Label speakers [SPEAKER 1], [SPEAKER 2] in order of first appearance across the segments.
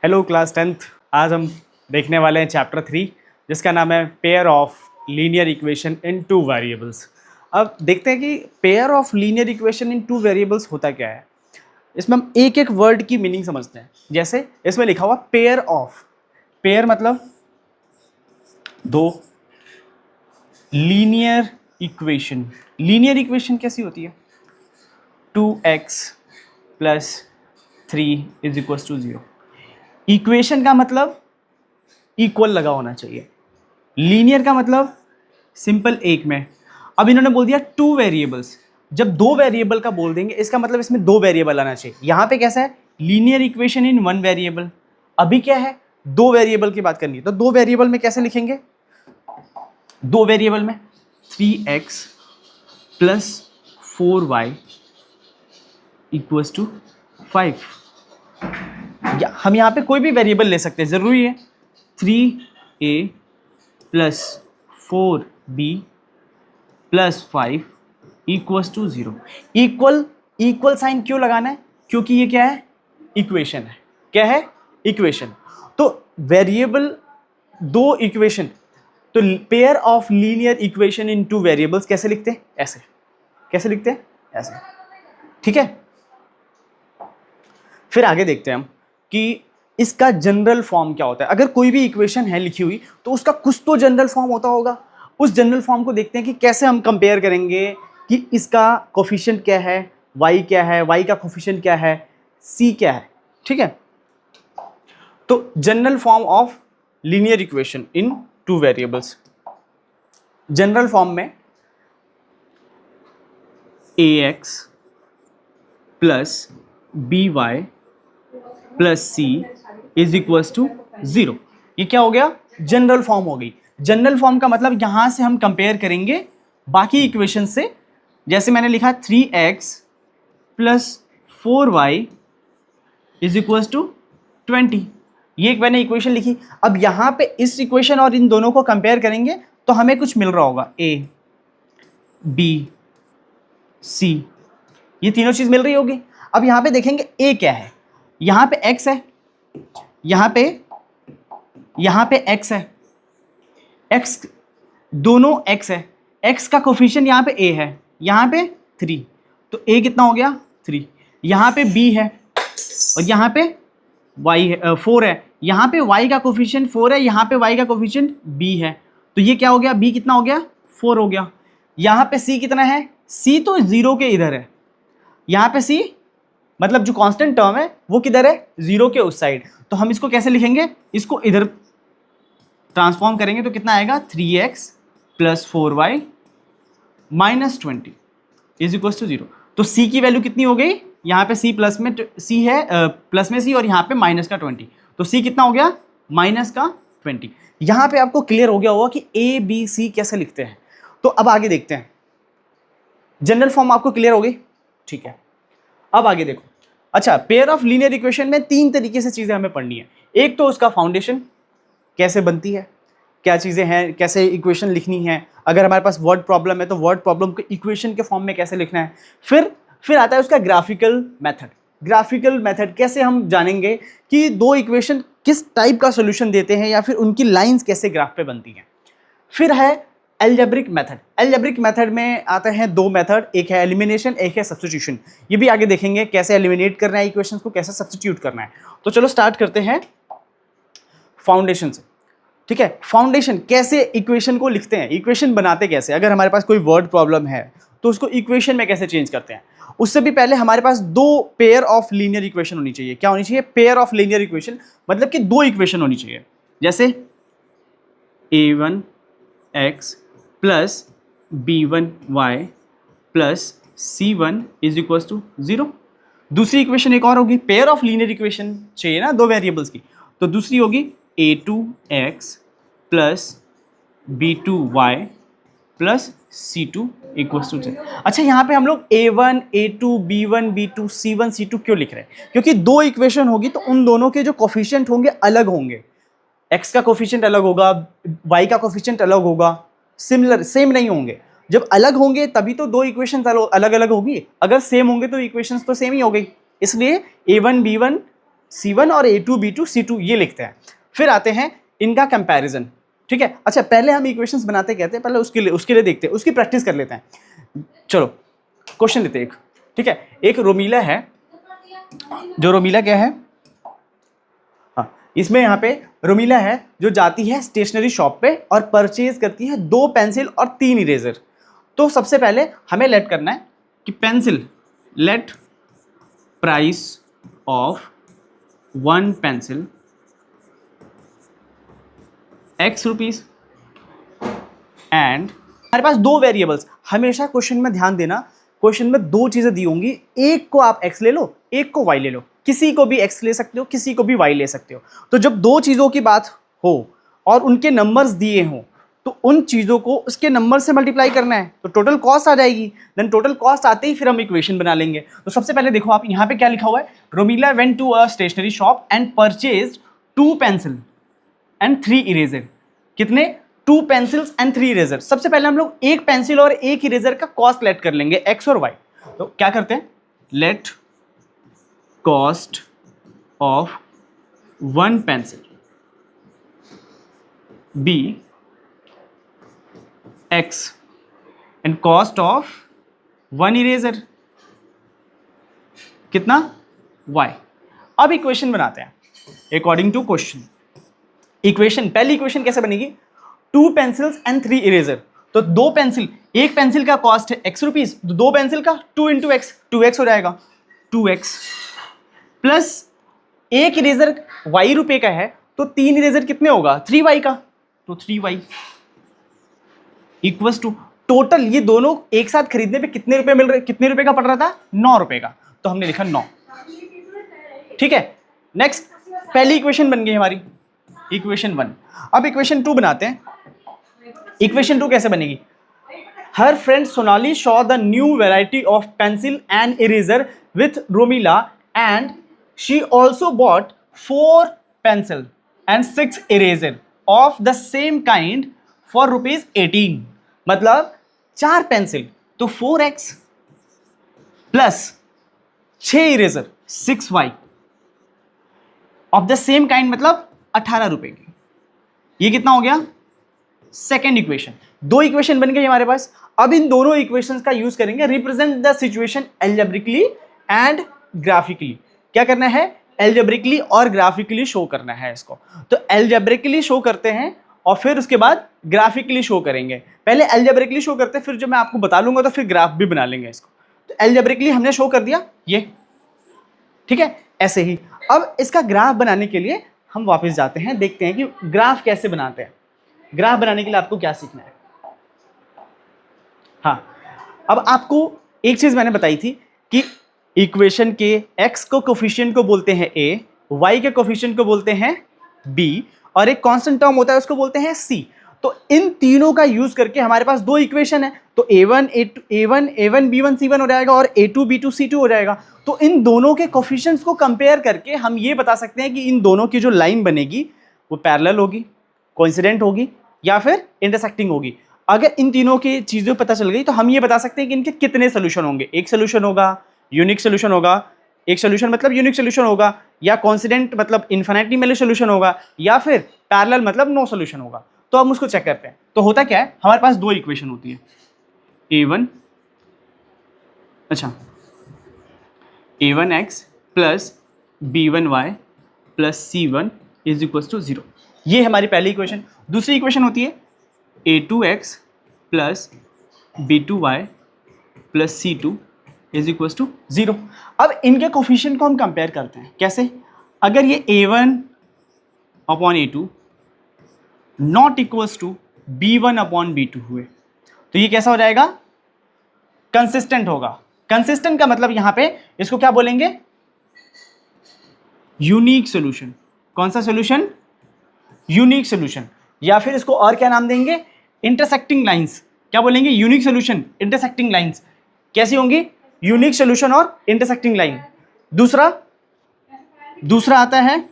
[SPEAKER 1] Hello class 10th। आज हम देखने वाले हैं चैप्टर 3 जिसका नाम है pair of linear equation in two variables. अब देखते हैं कि pair of linear equation in two variables होता क्या है। इसमें हम एक एक वर्ड की मीनिंग समझते हैं। जैसे इसमें लिखा हुआ पेयर ऑफ, पेयर मतलब दो, लीनियर इक्वेशन, लीनियर इक्वेशन कैसी होती है 2x plus 3 is equal to 0। Equation का मतलब इक्वल लगा होना चाहिए, लीनियर का मतलब सिंपल एक में। अब इन्होंने बोल दिया टू वेरिएबल्स, जब दो वेरिएबल का बोल देंगे इसका मतलब इसमें दो वेरिएबल आना चाहिए। यहां पे कैसा है, linear equation in one variable. अभी क्या है, दो वेरिएबल की बात करनी है, तो दो वेरिएबल में कैसे लिखेंगे, दो वेरिएबल में 3x plus 4y equals to 5। हम यहाँ पे कोई भी वेरिएबल ले सकते हैं, जरूरी है 3a plus 4b plus 5 equals to 0। Equal sign क्यों लगाना है, क्योंकि ये क्या है, इक्वेशन है। क्या है, इक्वेशन। तो वेरिएबल दो इक्वेशन, तो pair of linear equation in two variables कैसे लिखते हैं, ऐसे। कैसे लिखते हैं, ऐसे। ठीक है, फिर आगे देखते हैं हम कि इसका जनरल फॉर्म क्या होता है। अगर कोई भी इक्वेशन है लिखी हुई तो उसका कुछ तो जनरल फॉर्म होता होगा। उस जनरल फॉर्म को देखते हैं कि कैसे हम कंपेयर करेंगे कि इसका कोफिशिएंट क्या है, y क्या है, y का कोफिशिएंट क्या है, c क्या है। ठीक है, तो general form of linear equation in two variables, general form में ax plus by plus c is equals to 0। ये क्या हो गया, जनरल फॉर्म हो गई। जनरल फॉर्म का मतलब यहां से हम कंपेयर करेंगे बाकी इक्वेशन से। जैसे मैंने लिखा 3x plus 4y is equals to 20, ये एक मैंने इक्वेशन लिखी। अब यहां पे इस इक्वेशन और इन दोनों को कंपेयर करेंगे तो हमें कुछ मिल रहा होगा, a b c, ये तीनों चीज मिल रही होगी। अब यहां पे देखेंगे a क्या है, यहां पे x है, यहां पे x है, x दोनों x है, x का कोफिशिएंट यहां पे a है, यहां पे 3, तो a कितना हो गया 3। यहां पे b है और यहां पे y है 4 है, यहां पे y का कोफिशिएंट 4 है, यहां पे y का कोफिशिएंट b है, तो ये क्या हो गया, b कितना हो गया 4 हो गया। यहां पे c कितना है, c तो 0 के इधर है, यहां पे c मतलब जो कांस्टेंट टर्म है वो किधर है, 0 के उस साइड। तो हम इसको कैसे लिखेंगे, इसको इधर ट्रांसफॉर्म करेंगे तो कितना आएगा 3x plus 4y minus 20 is equal to 0। तो c की वैल्यू कितनी हो गई, यहाँ पे c प्लस में c है, प्लस में c और यहाँ पे माइनस का 20, तो c कितना हो गया माइनस का 20। यहाँ पे आपको क्लियर हो गया होगा कि a b c कैसे लिखते हैं। तो अब आगे देखते हैं, जनरल फॉर्म आपको क्लियर हो गई। ठीक है, अब आगे देखो। अच्छा, पेयर ऑफ लीनियर इक्वेशन में तीन तरीके से चीजें हमें पढ़नी है। एक तो उसका फाउंडेशन कैसे बनती है, क्या चीजें हैं, कैसे इक्वेशन लिखनी है। अगर हमारे पास वर्ड प्रॉब्लम है तो वर्ड प्रॉब्लम को इक्वेशन के फॉर्म में कैसे लिखना है। फिर आता है उसका ग्राफिकल मेथड। ग्राफिकल मेथड कैसे हम जानेंगे कि दो इक्वेशन किस टाइप का सोल्यूशन देते हैं या फिर उनकी लाइंस कैसे ग्राफ पे बनती हैं। फिर है एल्जेब्रिक मेथड। एल्जेब्रिक मेथड में आते हैं दो मेथड, एक है एलिमिनेशन, एक है सब्स्टिट्यूशन। ये भी आगे देखेंगे कैसे एलिमिनेट करना है इक्वेशंस को, कैसे सब्स्टिट्यूट करना है। तो चलो स्टार्ट करते हैं फाउंडेशन से। ठीक है, फाउंडेशन कैसे इक्वेशन को लिखते हैं, इक्वेशन बनाते कैसे। अगर हमारे पास कोई वर्ड प्रॉब्लम है तो उसको इक्वेशन में कैसे चेंज करते हैं। उससे भी पहले हमारे पास दो पेयर ऑफ लीनियर इक्वेशन होनी चाहिए। क्या होनी चाहिए, पेयर ऑफ लीनियर इक्वेशन, मतलब कि दो इक्वेशन होनी चाहिए। जैसे a1x plus b1y plus c1 is equal to 0। दूसरी इक्वेशन एक और होगी, पेयर ऑफ लीनियर इक्वेशन चाहिए ना दो वेरिएबल्स की, तो दूसरी होगी a2x plus b2y plus c2 equal to 0। अच्छा, यहाँ पे हम लोग a1 a2 b1 b2 c1 c2 क्यों लिख रहे हैं, क्योंकि दो इक्वेशन होगी तो उन दोनों के जो कोफिशिएंट होंगे अलग होंगे। x का कोफिशिएंट अलग होगा, y का कोफिशिएंट अलग होगा, सिमिलर सेम नहीं होंगे। जब अलग होंगे तभी तो दो इक्वेशंस अलग अलग होगी, अगर सेम होंगे तो इक्वेशंस तो सेम ही हो गई। इसलिए a1 b1 C1 और A2 B2 C2 ये लिखते हैं। फिर आते हैं इनका कंपैरिजन, ठीक है। अच्छा पहले हम इक्वेशंस बनाते कहते हैं, पहले उसके लिए देखते हैं, उसकी प्रैक्टिस कर लेते हैं। चलो क्वेश्चन लेते हैं एक, ठीक है। एक रोमीला है, जो रोमीला क्या है, हाँ इसमें यहाँ पे रोमीला है जो जाती है स्टेशनरी शॉप पे और परचेज करती है 2 पेंसिल और 3 इरेजर। तो सबसे पहले हमें लेट करना है कि pencil, late price of 1 pencil x rupees and हमारे पास 2 वेरिएबल्स। हमेशा क्वेश्चन में ध्यान देना, क्वेश्चन में 2 चीजें दी होंगी, एक को आप x ले लो, एक को y ले लो, किसी को भी x ले सकते हो, किसी को भी y ले सकते हो। तो जब 2 चीजों की बात हो और उनके नंबर्स दिए हों तो उन चीजों को उसके नंबर से मल्टीप्लाई करना है, तो टोटल कॉस्ट आ जाएगी। देन टोटल कॉस्ट आते ही फिर हम इक्वेशन बना लेंगे। तो सबसे पहले देखो आप यहाँ पे क्या लिखा हुआ है, Romila went to a stationery shop and purchased 2 pencil and 3 eraser. कितने? 2 पेंसिल्स एंड 3 इरेजर। सबसे पहले हम लोग एक पेंसिल और एक इरेजर का कॉस्ट लेट कर लेंगे, x और y। तो क्या करते हैं, let cost of 1 pencil be x and cost of 1 eraser कितना? y। अब इक्वेशन बनाते हैं अकॉर्डिंग टू क्वेश्चन। इक्वेशन, पहली इक्वेशन कैसे बनेगी, 2 पेंसिल्स एंड 3 इरेजर। तो 2 पेंसिल, एक पेंसिल का कॉस्ट है x रुपीज, तो 2 पेंसिल का 2 इंटू एक्स, 2x हो जाएगा, 2x प्लस एक इरेजर y रुपए का है, तो 3 इरेजर कितने होगा, 3y का, तो 3y इक्वल्स टू टोटल ये दोनों एक साथ खरीदने पे कितने रुपए मिल रहे, कितने रुपए का पड़ रहा था, 9 रुपए का, तो हमने लिखा 9, ठीक है। नेक्स्ट पहली इक्वेशन बन गई हमारी, इक्वेशन 1। अब इक्वेशन 2 बनाते हैं। इक्वेशन 2 कैसे बनेगी, her friend Sonali saw the new variety of pencil and eraser with Romila and she also bought 4 pencil and 6 eraser of the same kind for ₹18। मतलब 4 पेंसिल तो 4x plus 6 eraser 6y of the same kind मतलब 18 रुपए की। ये कितना हो गया, second equation. 2 equation बन गई हमारे पास। अब इन दोनों इक्वेशंस का यूज करेंगे represent the situation algebraically and graphically. क्या करना है, एल्जेब्रिकली और ग्राफिकली शो करना है इसको। तो एल्जेब्रिकली शो करते हैं और फिर उसके बाद ग्राफिकली शो करेंगे। पहले एल्जेब्रिकली शो करते हैं, फिर जो मैं आपको बता लूंगा तो फिर ग्राफ भी बना लेंगे इसको। तो एल्जेब्रिकली हमने शो कर दिया ये, ठीक है, ऐसे ही। अब इसका ग्राफ बनाने के लिए हम वापस जाते हैं, देखते हैं कि ग्राफ कैसे बनाते हैं। ग्राफ बनाने के लिए आपको क्या सीखना है। हाँ, अब आपको एक चीज मैंने बताई थी कि इक्वेशन के x को कोफिशिएंट को बोलते हैं a, y के कोफिशिएंट को बोलते हैं b और एक कांस्टेंट टर्म होता है उसको बोलते हैं c। तो इन तीनों का यूज करके हमारे पास 2 इक्वेशन है, तो a1 b1 c1 हो जाएगा और a2 b2 c2 हो जाएगा। तो इन दोनों के कोफिशिएंट्स को कंपेयर करके हम ये बता सकते हैं कि इन दोनों की जो लाइन बनेगी वो पैरेलल होगी, कोइंसिडेंट होगी या फिर इंटरसेक्टिंग होगी। अगर इन तीनों की चीजें पता चल गई तो हम ये बता सकते हैं कि इनके कितने सोल्यूशन होंगे। एक सोल्यूशन होगा, यूनिक सोल्यूशन होगा, एक सोल्यूशन मतलब यूनिक सोल्यूशन होगा, या कोइंसिडेंट मतलब इन्फिनिटेसिमल सोल्यूशन होगा, या फिर पैरेलल मतलब नो सोल्यूशन होगा। तो हम उसको चेक करते हैं। तो होता क्या है, हमारे पास 2 इक्वेशन होती है, a1 a1x plus b1y plus c1 is equal to 0। ये हमारी पहली इक्वेशन। दूसरी इक्वेशन होती है a2x plus b2y plus c2 is equal to 0। अब इनके कोफिशिएंट को हम कंपेयर करते हैं। कैसे, अगर ये a1 upon a2 not equals to b1 upon b2 हुए तो ये कैसा हो जाएगा, कंसिस्टेंट होगा। कंसिस्टेंट का मतलब यहां पे इसको क्या बोलेंगे, यूनिक सॉल्यूशन। कौन सा सॉल्यूशन, यूनिक सॉल्यूशन। या फिर इसको और क्या नाम देंगे, इंटरसेक्टिंग लाइंस। क्या बोलेंगे, यूनिक सॉल्यूशन, इंटरसेक्टिंग लाइंस। कैसी होंगी, यूनिक सॉल्यूशन और इंटरसेक्टिंग लाइन। दूसरा आता है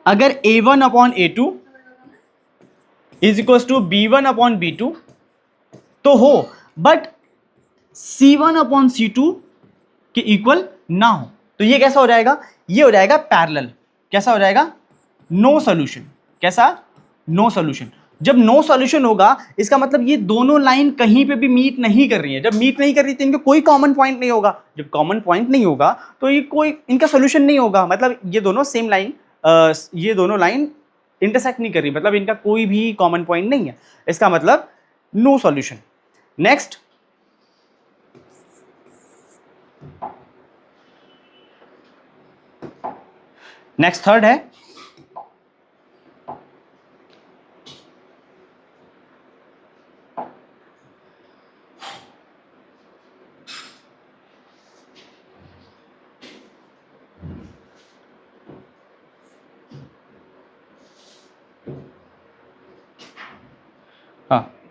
[SPEAKER 1] अगर a1 upon a2 is equal to b1 upon b2 तो हो, बट c1 अपॉन c2 के इक्वल ना हो। तो ये कैसा हो जाएगा, ये हो जाएगा पैरेलल। कैसा हो जाएगा, नो सॉल्यूशन। कैसा, नो सॉल्यूशन। जब नो सॉल्यूशन होगा इसका मतलब ये दोनों लाइन कहीं पे भी मीट नहीं कर रही है। जब मीट नहीं कर रही तो इनका कोई कॉमन पॉइंट नहीं होगा। जब कॉमन पॉइंट नहीं होगा तो ये कोई इनका सॉल्यूशन नहीं होगा। मतलब ये दोनों सेम लाइन, ये दोनों लाइन इंटरसेक्ट नहीं कर रही, मतलब इनका कोई भी कॉमन पॉइंट नहीं है। इसका मतलब नो सॉल्यूशन। नेक्स्ट, थर्ड है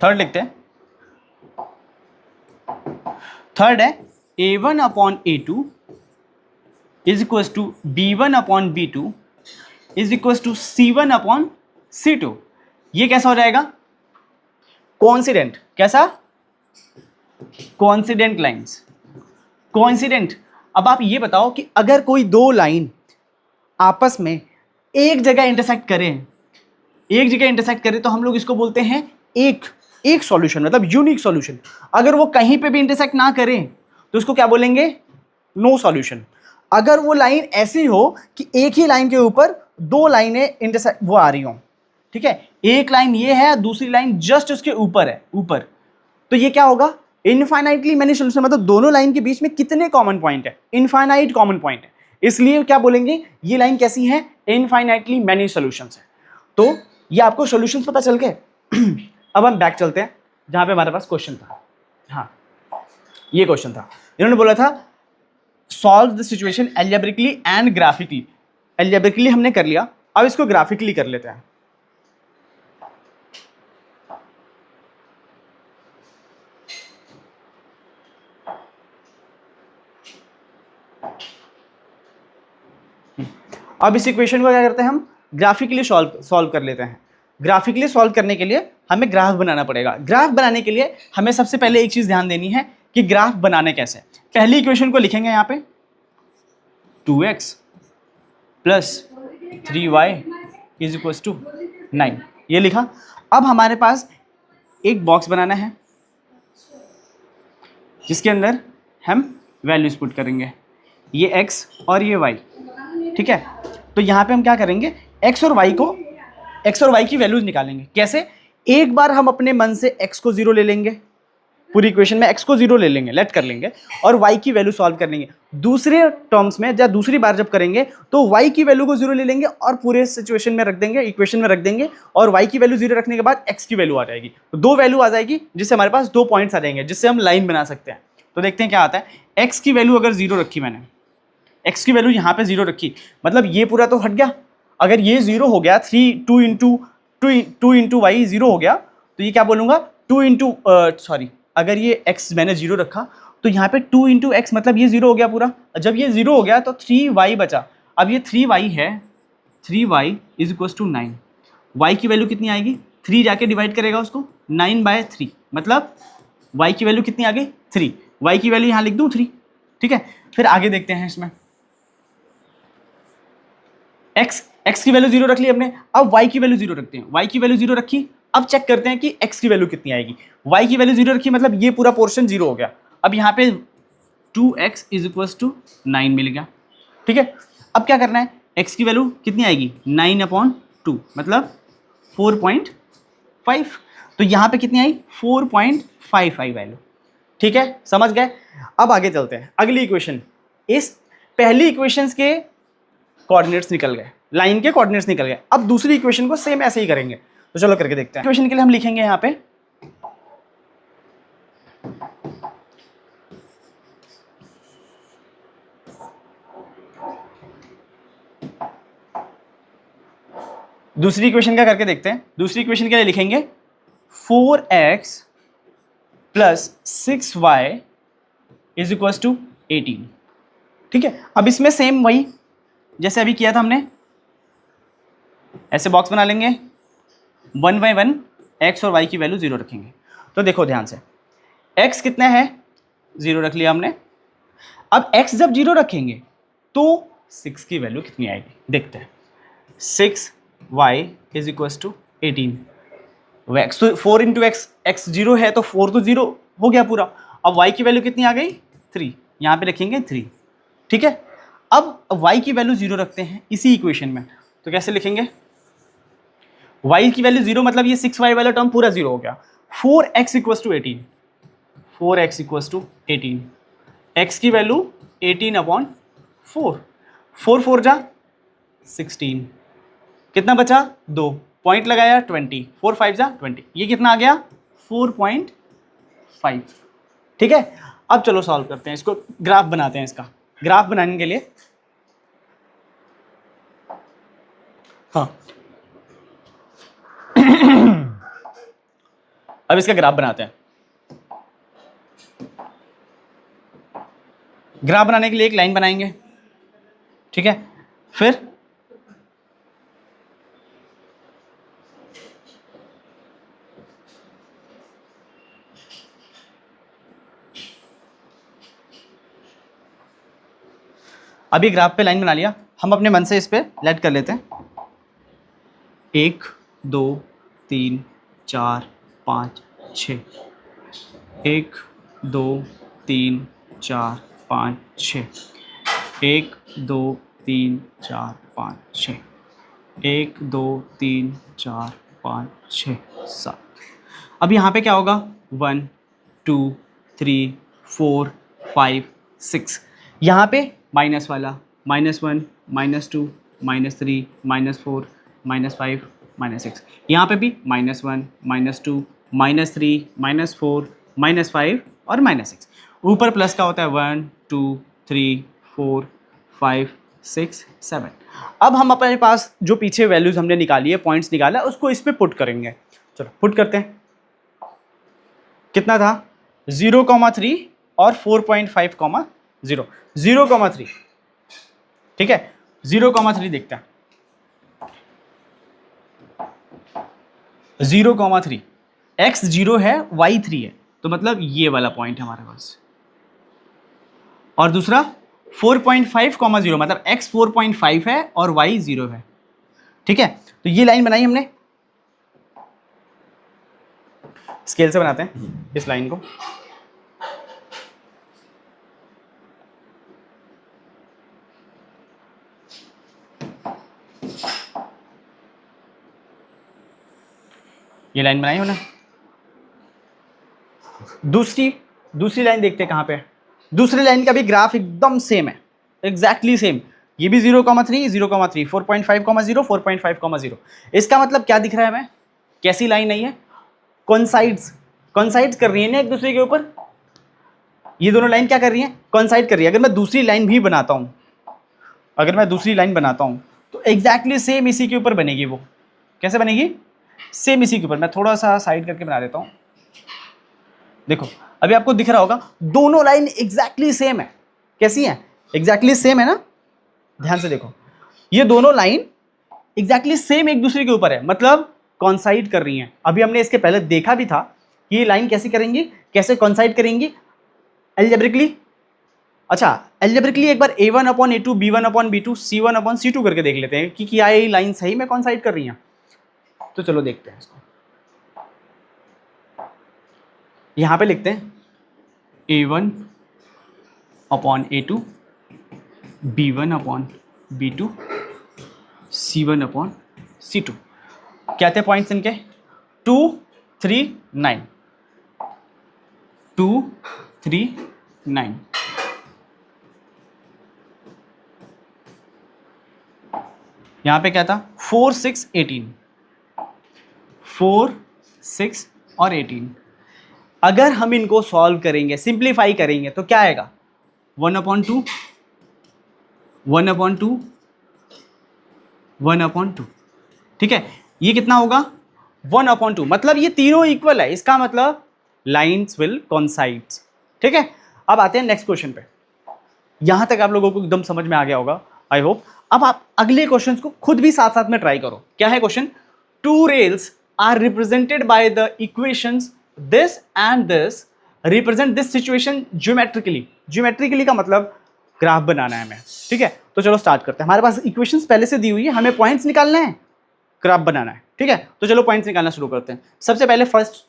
[SPEAKER 1] थर्ड लिखते हैं। थर्ड है A1 upon A2 is equal to B1 upon B2 is equal to C1 upon C2। ये कैसा हो जाएगा, कोइंसिडेंट। कैसा, कोइंसिडेंट लाइंस। कोइंसिडेंट। अब आप ये बताओ कि अगर कोई दो लाइन आपस में एक जगह इंटरसेक्ट करें, तो हम लोग इसको बोलते हैं एक सॉल्यूशन, मतलब यूनिक सॉल्यूशन। अगर वो कहीं पे भी इंटरसेक्ट ना करें तो उसको क्या बोलेंगे, नो सॉल्यूशन। अगर वो लाइन ऐसी हो कि एक ही लाइन के ऊपर दो लाइनें इंटरसेक्ट वो आ रही हो, ठीक है, एक लाइन ये है, दूसरी लाइन जस्ट उसके ऊपर है, ऊपर, तो ये क्या होगा, इनफाइनाइटली मैनी सॉल्यूशन। मतलब दोनों लाइन के बीच में कितने कॉमन पॉइंट है, इनफाइनाइट कॉमन पॉइंट है, इसलिए क्या बोलेंगे, ये लाइन कैसी है, इनफाइनाइटली मैनी सॉल्यूशंस है। तो ये आपको सॉल्यूशंस पता चल गए। अब हम बैक चलते हैं जहां पे हमारे पास क्वेश्चन था। हाँ, ये क्वेश्चन था, इन्होंने बोला था solve the situation algebraically and graphically. Algebraically हमने कर लिया, अब इसको ग्राफिकली कर लेते हैं। अब इस इक्वेशन को क्या करते हैं, हम ग्राफिकली सॉल्व कर लेते हैं। ग्राफिकली सॉल्व करने के लिए हमें ग्राफ बनाना पड़ेगा। ग्राफ बनाने के लिए हमें सबसे पहले एक चीज ध्यान देनी है कि ग्राफ बनाने कैसे। पहली इक्वेशन को लिखेंगे यहाँ पे 2x plus 3y is equal to 9, ये लिखा। अब हमारे पास एक बॉक्स बनाना है जिसके अंदर हम वैल्यूज पुट करेंगे, ये x और ये y, ठीक है। तो यहाँ पे हम क्या करेंगे, x और y की वैल्यूज निकालेंगे। कैसे, एक बार हम अपने मन से x को 0 ले लेंगे, पूरी इक्वेशन में x को 0 ले लेंगे, लेट कर लेंगे, और y की वैल्यू सॉल्व कर लेंगे। दूसरे टर्म्स में या दूसरी बार जब करेंगे तो y की वैल्यू को 0 ले लेंगे और पूरे सिचुएशन में रख देंगे, इक्वेशन में रख देंगे, और y की वैल्यू 0 रखने के बाद x की वैल्यू आ जाएगी। तो दो वैल्यू आ जाएगी जिससे हमारे पास 2 पॉइंट्स आ जाएंगे, जिससे हम लाइन बना सकते हैं। तो देखते हैं क्या आता है। x की वैल्यू अगर 0 रखी मैंने, x की वैल्यू यहाँ पे 0 रखी, मतलब ये पूरा तो हट गया। अगर ये 0 हो गया, 2 इंटू वाई 0 हो गया, तो ये क्या बोलूँगा, अगर ये x मैंने 0 रखा तो यहाँ पे 2 इंटू एक्स, मतलब ये 0 हो गया पूरा। जब ये 0 हो गया तो 3y बचा। अब ये 3y है, 3y is equal to 9। y की वैल्यू कितनी आएगी, 3 जाके डिवाइड करेगा उसको 9/3, मतलब y की वैल्यू कितनी आ गई, 3। y की वैल्यू यहाँ लिख दूँ 3, ठीक है। फिर आगे देखते हैं इसमें, x की वैल्यू 0 रख ली हमने, अब y की वैल्यू 0 रखते हैं। y की वैल्यू 0 रखी, अब चेक करते हैं कि x की वैल्यू कितनी आएगी। y की वैल्यू 0 रखी, मतलब ये पूरा पोर्शन 0 हो गया। अब यहाँ पे 2x इज इक्वल टू 9 मिल गया, ठीक है। अब क्या करना है, x की वैल्यू कितनी आएगी, 9/2, मतलब 4.5। तो यहाँ पे कितनी आई, 4.55 वैल्यू, ठीक है, समझ गए। अब आगे चलते हैं, अगली इक्वेशन। इस पहली इक्वेशन के कोऑर्डिनेट्स निकल गए, लाइन के कोऑर्डिनेट्स निकल गए। अब दूसरी इक्वेशन को सेम ऐसे ही करेंगे, तो चलो करके देखते हैं। इक्वेशन के लिए हम लिखेंगे यहाँ पे दूसरी इक्वेशन का करके देखते हैं। दूसरी इक्वेशन के लिए लिखेंगे 4x plus 6y is equal to 18, ठीक है। अब इसमें सेम वही जैसे अभी किया था हमने, ऐसे बॉक्स बना लेंगे, 1 by 1 x और y की वैल्यू 0 रखेंगे। तो देखो ध्यान से, x कितना है, 0 रख लिया हमने। अब x जब 0 रखेंगे तो 6 की वैल्यू कितनी आएगी देखते हैं। 6y is equal to 18, x तो 4 इंटू एक्स, एक्स 0 है तो 4 तो 0 हो गया पूरा। अब y की वैल्यू कितनी आ गई 3, यहाँ पे रखेंगे 3, ठीक है। अब y की वैल्यू 0 रखते हैं इसी इक्वेशन में, तो कैसे लिखेंगे, y की वैल्यू 0 मतलब ये 6y वाला टर्म पूरा 0 हो गया। 4x equal to 18, 4x equal to 18, x की वैल्यू 18 अपॉन 4, 4 4 जा 16, कितना बचा 2, पॉइंट लगाया 20, 4 5 जा 20, ये कितना आ गया 4.5, ठीक है। अब चलो सॉल्व करते हैं इसको, ग्राफ बनाते हैं इसका। ग्राफ बनाने के लिए हाँ अब इसका ग्राफ बनाते हैं। ग्राफ बनाने के लिए एक लाइन बनाएंगे, ठीक है। फिर अभी ग्राफ पे लाइन बना लिया, हम अपने मन से इस पे लेट कर लेते हैं 1 2 3 4 5 6, 1 2 3 4 5 6, 1 2 3 4 5 6, 1 2 3 4 5 6 7। अब यहाँ पे क्या होगा 1 2 3 4 5 6, यहाँ पे माइनस वाला -1 -2 -3 -4 -5 -6, यहाँ पे भी -1 -2 -3 -4 -5 और -6, ऊपर प्लस का होता है 1 2 3 4 5 6 7। अब हम अपने पास जो पीछे वैल्यूज हमने निकाली है, पॉइंट्स निकाला, उसको इस पे पुट करेंगे। चलो पुट करते हैं, कितना था 0,3 और 4.5, 0 0,3, ठीक है। 0,3 देखते हैं, 0,3, x 0 है y 3 है, तो मतलब ये वाला पॉइंट है हमारे पास। और दूसरा 4.5, 0 मतलब x 4.5 है और y 0 है, ठीक है। तो ये लाइन बनाई हमने, स्केल से बनाते हैं इस लाइन को। ये लाइन बनाई हो ना। दूसरी लाइन देखते हैं कहाँ पे है। दूसरी लाइन का भी ग्राफ एकदम सेम है, एग्जैक्टली सेम। ये भी 0,3 0,3 4.5, 0 4.5, 0। इसका मतलब क्या दिख रहा है हमें, कैसी लाइन नहीं है, कॉन्साइड्स कर रही है ना एक दूसरे के ऊपर। ये दोनों लाइन क्या कर रही है, कॉन्साइड कर रही है। अगर मैं दूसरी लाइन भी बनाता हूँ, तो एग्जैक्टली सेम इसी के ऊपर बनेगी। वो कैसे बनेगी, सेम इसी के ऊपर। मैं थोड़ा सा साइड करके बना देता हूँ, देखो अभी आपको दिख रहा होगा दोनों लाइन एग्जैक्टली सेम है। कैसी है, एग्जैक्टली सेम है ना, ध्यान से देखो, ये दोनों लाइन एग्जैक्टली सेम एक दूसरे के ऊपर है, मतलब कॉन्साइड कर रही हैं। अभी हमने इसके पहले देखा भी था कि ये लाइन कैसी करेंगी, कैसे कॉन्साइड करेंगी अलजेब्रिकली। अच्छा अलजेब्रिकली एक बार a1/a2 b1/b2 c1/c2 करके देख लेते हैं कि क्या ये लाइन सही में कॉन्साइड कर रही हैं। तो चलो देखते हैं इसको, यहां पे लिखते हैं a1/a2 b1/b2 c1/c2। क्या थे पॉइंट्स इनके, 2 3 9, 2 3 9। यहां पे क्या था 4 6 18, 4 6 और 18। अगर हम इनको सॉल्व करेंगे, सिंप्लीफाई करेंगे, तो क्या आएगा 1/2 1/2 1/2, ठीक है। ये कितना होगा 1/2, मतलब ये तीनों इक्वल है, इसका मतलब लाइन्स विल कॉन्साइड्स, ठीक है। अब आते हैं नेक्स्ट क्वेश्चन पे। यहां तक आप लोगों को एकदम समझ में आ गया होगा, आई होप। अब आप अगले क्वेश्चंस को खुद भी साथ साथ में ट्राई करो। क्या है question, 2 rails are represented by the equations this and this represent this situation geometrically। geometrically का मतलब ग्राफ बनाना है हमें, ठीक है। तो चलो स्टार्ट करते हैं। हमारे पास इक्वेशंस पहले से दी हुई है, हमें पॉइंट्स निकालना है, ग्राफ बनाना है, ठीक है। तो चलो पॉइंट्स निकालना शुरू करते हैं। सबसे पहले फर्स्ट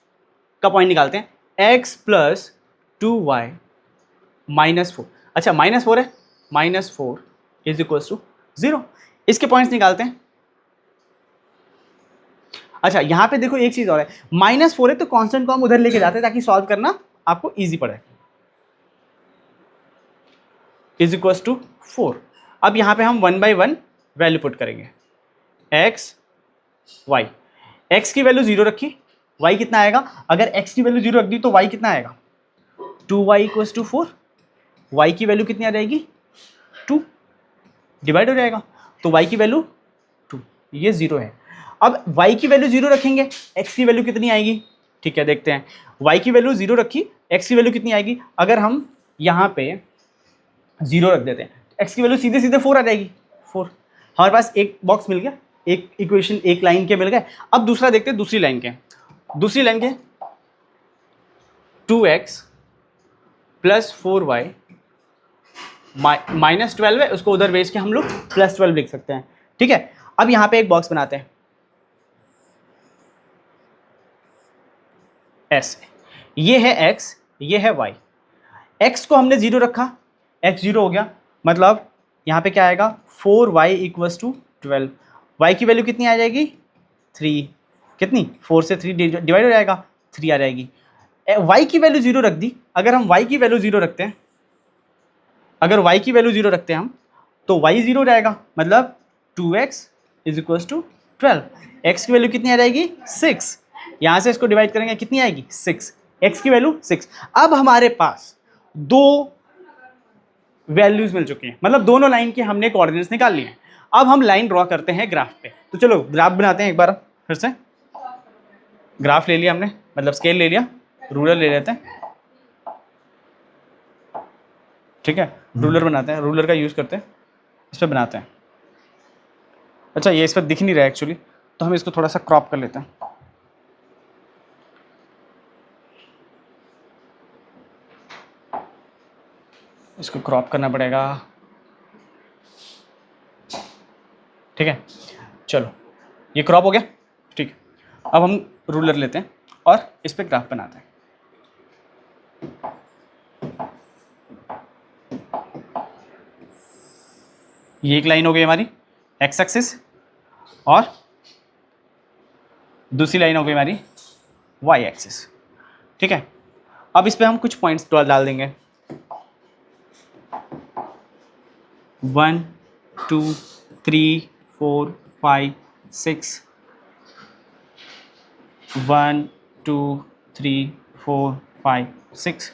[SPEAKER 1] का पॉइंट निकालते हैं, x प्लस 2y माइनस 4। अच्छा -4 है, -4 इज इक्वल टू 0। इसके पॉइंट्स निकालते हैं। अच्छा यहां पे देखो एक चीज और है, -4 है तो कांस्टेंट को हम उधर लेके जाते हैं ताकि सॉल्व करना आपको इजी पड़े। Is equal to 4। अब यहां पे हम 1 बाई 1 वैल्यू पुट करेंगे, x y। x की वैल्यू 0 रखी, y कितना आएगा? अगर x की वैल्यू 0 रख दी तो y कितना आएगा? 2y equal to 4। y की वैल्यू कितनी आ जाएगी? 2, डिवाइड हो जाएगा, तो y की वैल्यू 2, ये 0 है। अब y की वैल्यू 0 रखेंगे, x की वैल्यू कितनी आएगी? ठीक है देखते हैं, y की वैल्यू 0 रखी, x की वैल्यू कितनी आएगी? अगर हम यहाँ पे 0 रख देते हैं, x की वैल्यू सीधे सीधे 4 आ जाएगी, 4। हमारे पास एक बॉक्स मिल गया, एक इक्वेशन एक लाइन के मिल गए। अब दूसरा देखते हैं, दूसरी लाइन के 2x प्लस 4y -12 है, उसको उधर भेज के हम लोग +12 लिख सकते हैं, ठीक है। अब यहां पे एक बॉक्स बनाते हैं, ऐसे, ये है x, ये है y। x को हमने 0 रखा, x 0 हो गया, मतलब यहां पे क्या आएगा? 4y equals to 12। y की वैल्यू कितनी आ जाएगी? 3। कितनी? 4 से 3 डिवाइड हो जाएगा, 3 आ जाएगी। y की वैल्यू 0 रख दी, अगर हम y की वैल्यू 0 रखते हैं, अगर y की वैल्यू 0 रखते हैं हम, तो y 0 रहेगा, मतलब 2x is equal to 12। x की वैल्यू कितनी आ जाएगी? 6। यहां से इसको डिवाइड करेंगे, कितनी आएगी? 6। x की वैल्यू 6। अब हमारे पास दो वैल्यूज मिल चुकी हैं, मतलब दोनों लाइन के हमने कोऑर्डिनेट्स निकाल लिए हैं। अब हम लाइन ड्रॉ करते हैं ग्राफ पे। तो चलो ग्राफ बनाते हैं एक बार फिर से। ग्राफ ले लिया हमने, मतलब स्केल ले लिया, रूलर ले लेते हैं, ठीक है। रूलर बनाते हैं, रूलर का यूज करते हैं, इस पर बनाते हैं। अच्छा ये इस पर दिख नहीं रहा है एक्चुअली, तो हम इसको थोड़ा सा क्रॉप कर लेते हैं। इसको क्रॉप करना पड़ेगा, ठीक है। चलो ये क्रॉप हो गया, ठीक है। अब हम रूलर लेते हैं और इस पर ग्राफ बनाते हैं। ये एक लाइन हो गई हमारी एक्स एक्सिस, और दूसरी लाइन हो गई हमारी वाई एक्सिस, ठीक है। अब इस पे हम कुछ पॉइंट्स डाल देंगे, 1 2 3 4 5 6, 1 2 3 4 5 6,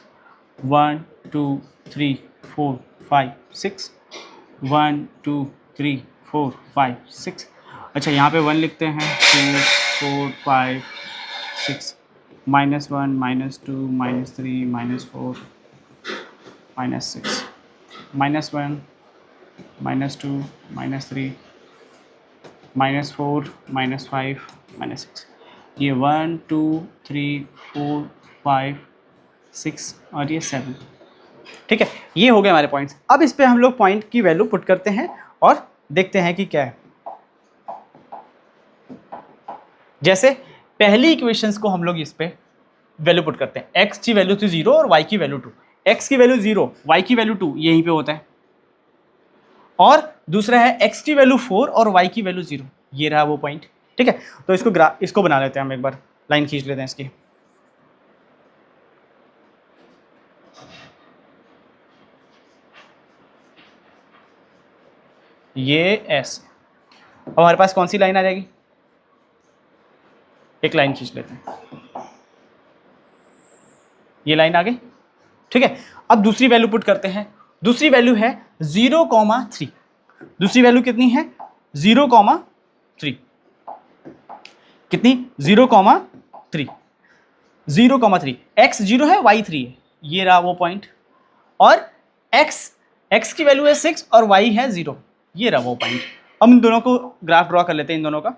[SPEAKER 1] 1 2 3 4 5 6, 1 2 3 4 5 6। अच्छा यहाँ पे 1 लिखते हैं, 2 4 5 6, -1 -2 -3 -4 -6, -1 -2 -3 -4 -5 -6। ये 1 2 3 4 5 6 और ये 7, ठीक है। ये हो गए हमारे पॉइंट्स। अब इस पे हम लोग पॉइंट की वैल्यू पुट करते हैं और देखते हैं कि क्या है। जैसे पहली इक्वेशंस को हम लोग इस पे वैल्यू पुट करते हैं, x की वैल्यू थी 0 और y की वैल्यू 2। x की वैल्यू 0, y की वैल्यू 2, यहीं पे होता है। और दूसरा है x की वैल्यू 4 और y की वैल्यू 0, ये रहा वो पॉइंट, ठीक है। तो इसको बना लेते हैं हम, एक बार लाइन खींच लेते हैं इसकी। ये s, अब हमारे पास कौन सी लाइन आ जाएगी? एक लाइन खींच लेते हैं, ये लाइन आ गई, ठीक है। अब दूसरी वैल्यू पुट करते हैं। दूसरी वैल्यू है 0,3। दूसरी वैल्यू कितनी है? 0,3। कितनी? 0,3। 0,3। x 0 है, y 3 है, ये रहा वो पॉइंट। और x की वैल्यू है 6 और y है 0, ये रहा वो पॉइंट। हम इन दोनों को ग्राफ ड्रॉ कर लेते हैं, इन दोनों का।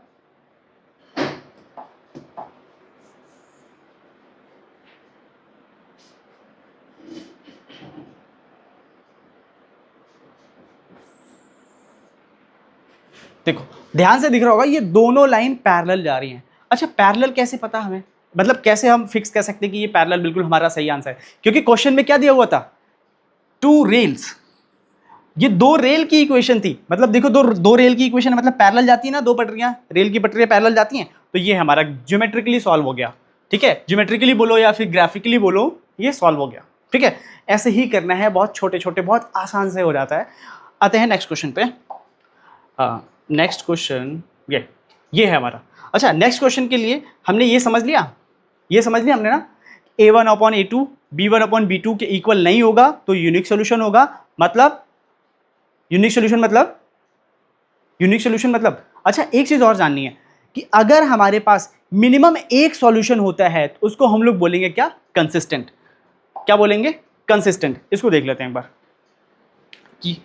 [SPEAKER 1] देखो ध्यान से दिख रहा होगा, ये दोनों लाइन पैरेलल जा रही हैं। अच्छा पैरेलल कैसे पता हमें, मतलब कैसे हम फिक्स कर सकते हैं कि ये पैरेलल बिल्कुल हमारा सही आंसर है? क्योंकि क्वेश्चन में क्या दिया हुआ था, 2 रेल्स, ये 2 रेल की इक्वेशन थी। मतलब देखो दो रेल की इक्वेशन मतलब पैरेलल जाती है ना, 2 पटरियां, रेल की पटरियां पैरेलल जाती हैं, तो ये हमारा ज्योमेट्रिकली सॉल्व हो गया। ठीक है, ज्योमेट्रिकली बोलो या फिर ग्राफिकली बोलो, ये सॉल्व हो गया। ठीक है, ऐसे ही करना है, बहुत छोटे छोटे, बहुत आसान से हो जाता है। आते हैं नेक्स्ट क्वेश्चन पे। नेक्स्ट क्वेश्चन ये है हमारा। अच्छा नेक्स्ट क्वेश्चन के लिए हमने ये समझ लिया, हमने ना, a1/a2 b1/b2 के इक्वल नहीं होगा तो यूनिक सोल्यूशन होगा। मतलब यूनिक सोल्यूशन मतलब अच्छा एक चीज और जाननी है कि अगर हमारे पास मिनिमम एक सॉल्यूशन होता है तो उसको हम लोग बोलेंगे क्या, कंसिस्टेंट। क्या बोलेंगे, कंसिस्टेंट। इसको देख लेते हैं एक बार कि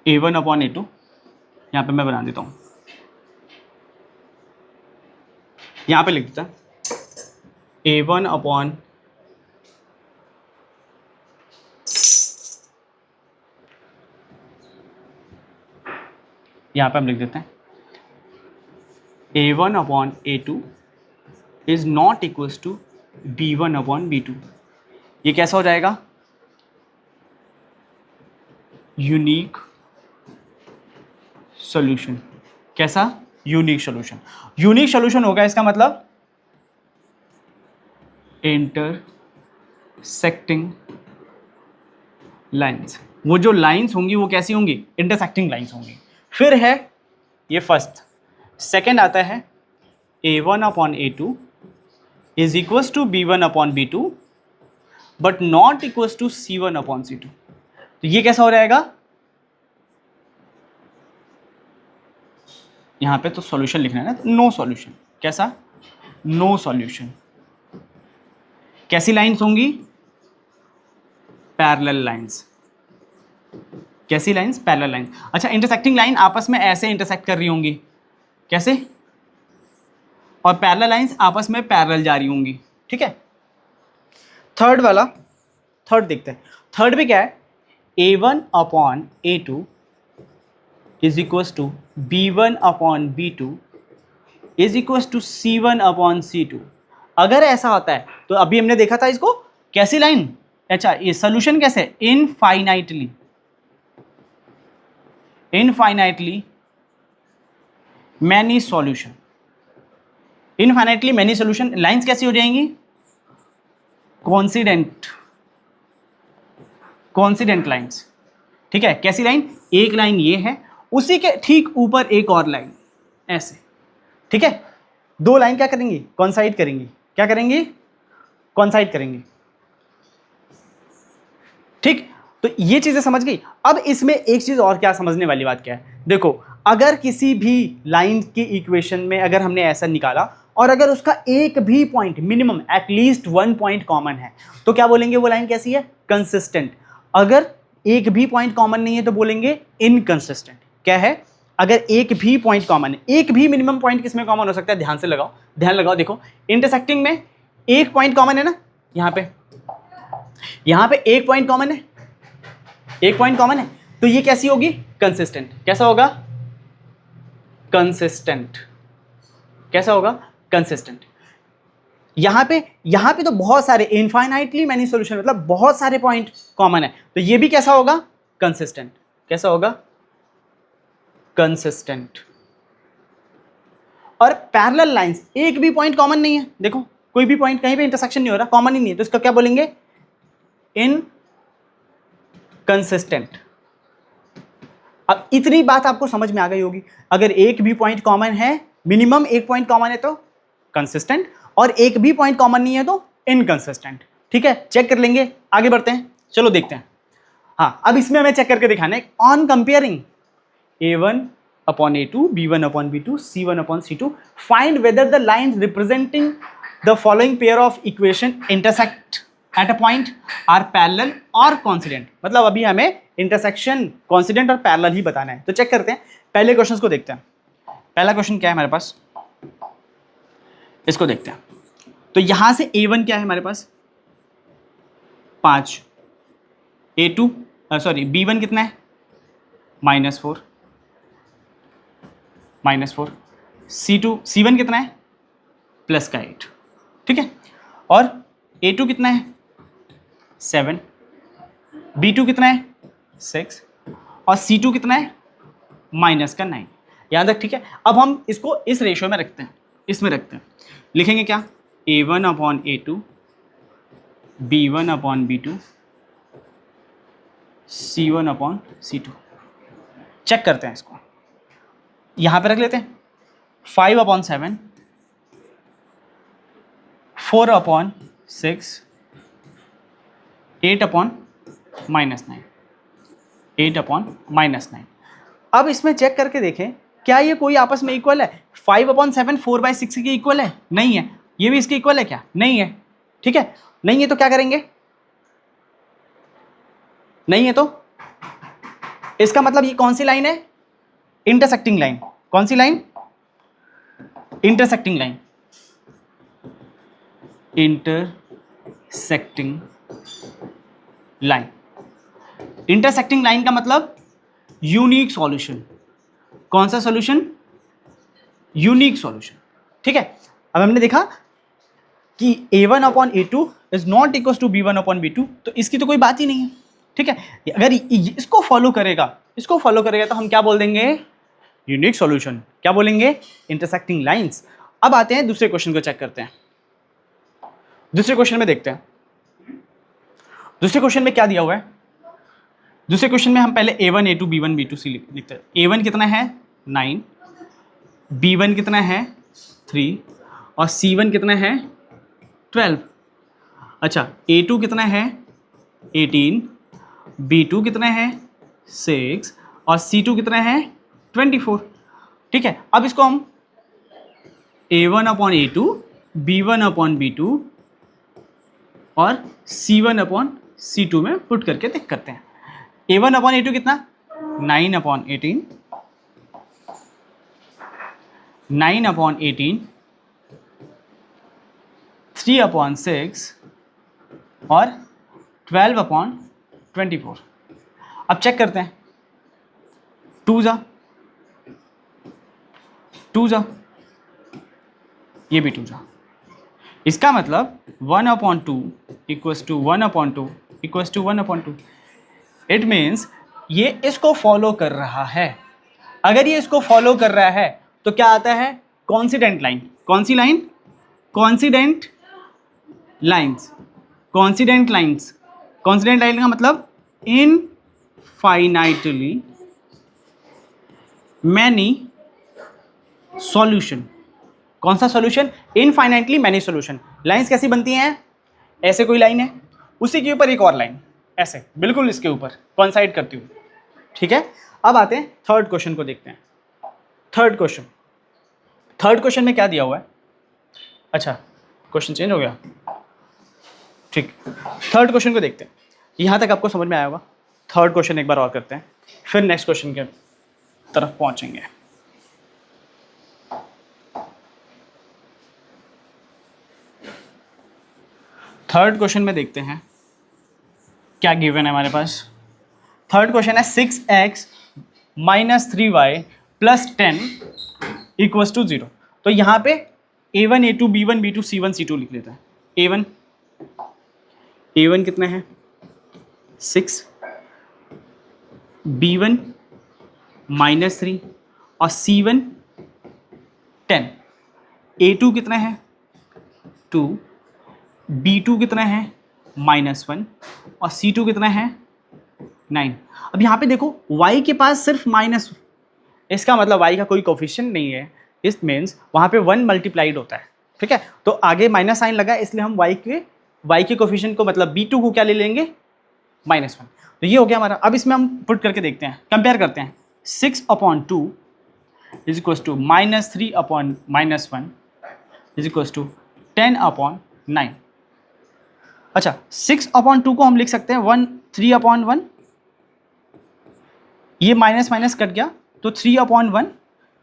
[SPEAKER 1] a1/a2, यहां पे मैं बना देता हूं, यहां पे लिख देता a1 अपॉन यहां पे हम लिख देते हैं a1/a2 is not equals to b1/b2। ये कैसा हो जाएगा, यूनिक सॉल्यूशन। कैसा, यूनिक सॉल्यूशन। यूनिक सॉल्यूशन होगा इसका मतलब इंटरसेक्टिंग लाइंस। वो जो लाइंस होंगी वो कैसी होंगी, इंटरसेक्टिंग लाइंस होंगी। फिर है ये फर्स्ट। सेकंड आता है a1/a2 is equals to b1/b2 but not equals to c1/c2। तो ये कैसा हो जाएगा, यहां पे तो सॉल्यूशन लिखना है ना, नो सॉल्यूशन। कैसा, नो सॉल्यूशन। कैसी लाइंस होंगी, पैरेलल लाइंस। कैसी लाइंस, पैरेलल लाइंस। अच्छा इंटरसेक्टिंग लाइन आपस में ऐसे इंटरसेक्ट कर रही होंगी, कैसे, और पैरेलल लाइंस आपस में पैरेलल जा रही होंगी। ठीक है, थर्ड वाला, थर्ड देखते हैं। थर्ड में क्या है, a1/a2 is equals to b1/b2 is equals to c1/c2। अगर ऐसा होता है तो अभी हमने देखा था इसको, कैसी लाइन, अच्छा ये सोल्यूशन कैसे, infinitely many solution. Infinitely many solution lines कैसी हो जाएंगी, कॉन्सिडेंट लाइंस। ठीक है, कैसी लाइन, एक लाइन ये है, उसी के ठीक ऊपर एक और लाइन ऐसे। ठीक है, 2 लाइन क्या करेंगी, कॉन्साइड करेंगी। क्या करेंगी, कॉन्साइड करेंगी। ठीक, तो ये चीजें समझ गई। अब इसमें एक चीज और क्या समझने वाली बात क्या है, देखो अगर किसी भी लाइन की इक्वेशन में अगर हमने ऐसा निकाला और अगर उसका एक भी point, minimum at least 1 point common है, तो क्या बोलेंगे, वो लाइन कैसी है, कंसिस्टेंट। अगर एक भी पॉइंट कॉमन नहीं है तो बोलेंगे इनकंसिस्टेंट। क्या है, अगर एक भी पॉइंट कॉमन है, एक भी मिनिमम पॉइंट किसमें कॉमन हो सकता है, ध्यान से लगाओ, ध्यान लगाओ। देखो इंटरसेक्टिंग में एक पॉइंट कॉमन है ना, यहां पे एक पॉइंट कॉमन है, एक पॉइंट कॉमन है, तो ये कैसी होगी, कंसिस्टेंट। कैसा होगा, कंसिस्टेंट। कैसा होगा, कंसिस्टेंट। यहां पे तो बहुत सारे, इनफाइनाइटली मैनी सॉल्यूशन मतलब बहुत सारे पॉइंट कॉमन है, तो ये भी कैसा होगा, कंसिस्टेंट। कैसा होगा, कंसिस्टेंट। और पैरेलल लाइंस, एक भी पॉइंट कॉमन नहीं है, देखो कोई भी पॉइंट कहीं पे इंटरसेक्शन नहीं हो रहा, कॉमन ही नहीं है, तो इसका क्या बोलेंगे, इनकंसिस्टेंट। अब इतनी बात आपको समझ में आ गई होगी, अगर एक भी पॉइंट कॉमन है, मिनिमम एक पॉइंट कॉमन है तो कंसिस्टेंट, और एक भी पॉइंट कॉमन नहीं है तो इनकंसिस्टेंट। ठीक है, चेक कर लेंगे, आगे बढ़ते हैं, चलो देखते हैं। हाँ, अब इसमें हमें चेक करके दिखाना है, on comparing a1/a2 b1/b2 c1/c2 find whether the lines representing the following pair of equation intersect at a point or parallel और कॉन्सिडेंट। मतलब अभी हमें इंटरसेक्शन, कॉन्सिडेंट और पैरेलल ही बताना है, तो चेक करते हैं। पहले क्वेश्चन को देखते हैं। पहला क्वेश्चन क्या है हमारे पास, इसको देखते हैं। तो यहां से a1 क्या है हमारे पास, 5, a2 b1 कितना है, -4, -4, C1 कितना है, प्लस का 8, ठीक है। और A2 कितना है, 7, B2 कितना है, 6, और C2 कितना है, माइनस का 9। याद रख, ठीक है। अब हम इसको इस रेशियो में रखते हैं, इसमें रखते हैं, लिखेंगे क्या, A1 upon A2, B1 upon B2, C1 upon C2। Check करते हैं इसको, यहां पे रख लेते हैं 5 अपॉन 7, 4 अपॉन 6, 8 अपॉन -9, 8 अपॉन -9। अब इसमें चेक करके देखें क्या ये कोई आपस में इक्वल है। 5 अपॉन 7 4/6 के इक्वल है, नहीं है। ये भी इसके इक्वल है क्या, नहीं है, ठीक है। नहीं है तो क्या करेंगे, नहीं है तो इसका मतलब ये कौन सी लाइन है, इंटरसेक्टिंग लाइन। कौन सी line, intersecting line, intersecting line. Intersecting line का मतलब यूनिक सॉल्यूशन। कौन सा सॉल्यूशन, यूनिक सॉल्यूशन, ठीक है। अब हमने देखा कि A1 upon A2 is not equal to B1 upon B2, तो इसकी तो कोई बात ही नहीं है, ठीक है। अगर इसको फॉलो करेगा, इसको फॉलो करेगा तो हम क्या बोल देंगे, यूनिक सॉल्यूशन। क्या बोलेंगे, इंटरसेक्टिंग लाइंस। अब आते हैं दूसरे क्वेश्चन को चेक करते हैं। दूसरे क्वेश्चन में देखते हैं, दूसरे क्वेश्चन में क्या दिया हुआ है। दूसरे क्वेश्चन में हम पहले A1 A2 B1 B2 C लिखते हैं। A1 कितना है, 9, B1 कितना है, 3, और C1 कितना है, 12। अच्छा, A2 कितना है, 18, B2 कितना है, 6, और C2 कितना है, 24, ठीक है। अब इसको हम A1 upon A2, B1 upon B2 और C1 अपॉन C2 में पुट करके देख करते हैं। A1 अपॉन A2 कितना, 9 अपॉन 18, 9 अपॉन 18, 3 अपॉन 6 और 12 अपॉन 24। अब चेक करते हैं, 2 जा, ये भी 2 जा। इसका मतलब 1 upon 2 equals to 1 upon 2 equals to 1 upon 2। It means ये इसको फॉलो कर रहा है। अगर ये इसको फॉलो कर रहा है तो क्या आता है, कॉन्सिडेंट लाइन। कौन सी line, coincident lines. Coincident lines, coincident line का मतलब इनफाइनाइटली मैनी सॉल्यूशन। कौन सा solution, infinitely many solution. Lines कैसी बनती हैं, ऐसे कोई लाइन है, उसी के ऊपर एक और लाइन, ऐसे बिल्कुल इसके ऊपर कॉन्साइड करती हुई, ठीक है। अब आते हैं थर्ड क्वेश्चन को देखते हैं। थर्ड क्वेश्चन में क्या दिया हुआ है। अच्छा, क्वेश्चन चेंज हो गया, ठीक। थर्ड क्वेश्चन को देखते हैं, यहां तक आपको समझ में आया होगा। थर्ड क्वेश्चन एक बार और करते हैं, फिर नेक्स्ट क्वेश्चन के तरफ पहुंचेंगे। थर्ड क्वेश्चन में देखते हैं क्या गिवन है हमारे पास। थर्ड क्वेश्चन है 6x minus 3y plus 10 equals to 0। तो यहाँ पे A1 A2 B1 B2 C1 C2 लिख लेते हैं। A1 कितना है, 6, B1 -3 और C1 10। A2 कितना है, 2, B2 कितना है, -1 और C2 कितना है, 9। अब यहाँ पे देखो y के पास सिर्फ माइनस, इसका मतलब y का कोई कोफिशिएंट नहीं है। इस मीन्स वहाँ पे 1 मल्टीप्लाइड होता है, ठीक है। तो आगे माइनस साइन लगा, इसलिए हम y के कोफिशिएंट को मतलब B2 को क्या ले लेंगे, -1। तो ये हो गया हमारा। अब इसमें हम पुट करके देखते हैं, कंपेयर करते हैं। 6 upon 2 is equal to -3 upon -1 is equal to 10 upon 9। अच्छा, 6 अपॉन 2 को हम लिख सकते हैं 3 अपॉन 1, ये माइनस माइनस कट गया तो 3 अपॉन 1,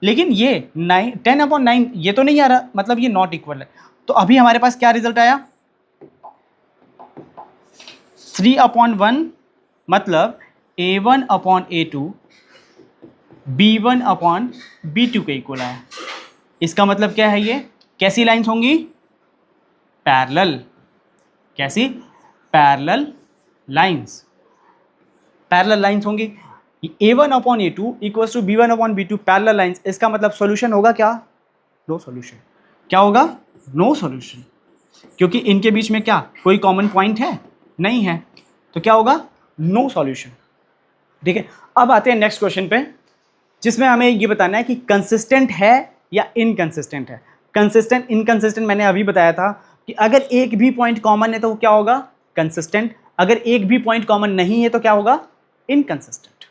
[SPEAKER 1] लेकिन ये 10 अपॉन 9 ये तो नहीं आ रहा, मतलब ये नॉट इक्वल है। तो अभी हमारे पास क्या रिजल्ट आया, 3 अपॉन 1 मतलब A1 upon A2 B1 upon B2 के इक्वल आया। इसका मतलब क्या है, ये कैसी लाइंस होंगी, पैरेलल। कैसी, पैरेलल लाइंस, पैरेलल लाइंस होंगी। A1 upon A2 equals to B1 upon B2 parallel lines. इसका मतलब सॉल्यूशन होगा क्या, नो सॉल्यूशन। क्या होगा, नो सॉल्यूशन, क्योंकि इनके बीच में क्या कोई कॉमन पॉइंट है, नहीं है, तो क्या होगा, नो सॉल्यूशन। ठीक है, अब आते हैं नेक्स्ट क्वेश्चन पे, जिसमें हमें ये बताना है कि कंसिस्टेंट है या इनकंसिस्टेंट है। कंसिस्टेंट इनकंसिस्टेंट मैंने अभी बताया था कि अगर एक भी पॉइंट कॉमन है तो क्या होगा, कंसिस्टेंट। अगर एक भी पॉइंट कॉमन नहीं है तो क्या होगा, इनकंसिस्टेंट।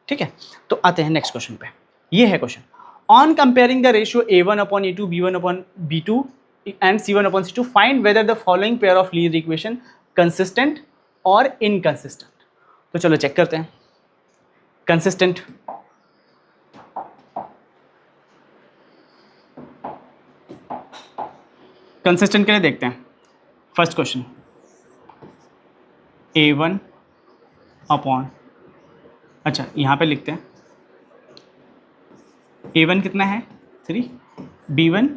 [SPEAKER 1] ठीक है, तो आते हैं नेक्स्ट क्वेश्चन पे। ये है question, on comparing the ratio A1 upon A2 B1 upon B2 and C1 upon C2 find whether the following pair of linear equation consistent और इनकंसिस्टेंट। तो चलो चेक करते हैं। कंसिस्टेंट, कंसिस्टेंट के लिए देखते हैं फर्स्ट क्वेश्चन, A1 अपॉन, अच्छा यहाँ पे लिखते हैं A1 कितना है 3, B1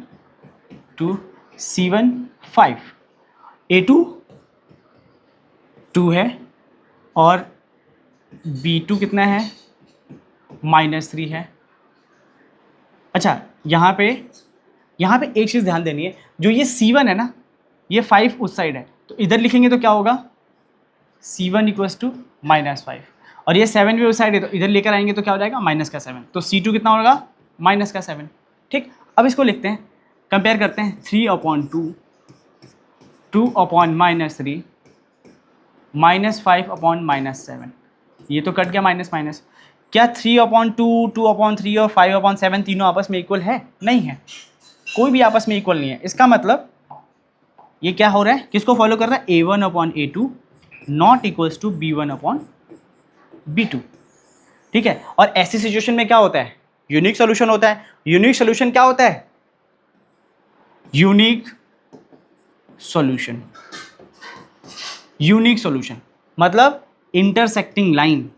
[SPEAKER 1] 2, C1 5, A2 2 है और B2 कितना है -3 है। अच्छा यहाँ पे एक चीज़ ध्यान देनी है, जो ये C1 है ना, ये 5 उस साइड है, तो इधर लिखेंगे तो क्या होगा, C1 इक्वल्स टू -5, और ये 7 भी उस साइड है, तो इधर लेकर आएंगे तो क्या हो जाएगा, -7, तो C2 कितना होगा, -7। ठीक, अब इसको लिखते हैं, कंपेयर करते हैं, 3 अपॉन 2, 2 अपॉन -3, -5 अपॉन -7, ये तो कट गया माइनस माइनस। क्या 3 अपॉन 2, 2 अपॉन 3 और 5 अपॉन 7 तीनों आपस में इक्वल है, नहीं है, कोई भी आपस में इक्वल नहीं है। इसका मतलब ये क्या हो रहा है, किसको फॉलो कर रहा है, A1 upon A2 not equals to B1 upon B2। ठीक है, और ऐसी सिचुएशन में क्या होता है, यूनिक सॉल्यूशन होता है। यूनिक सॉल्यूशन क्या होता है, यूनिक सॉल्यूशन, यूनिक सॉल्यूशन मतलब इंटरसेक्टिंग लाइन,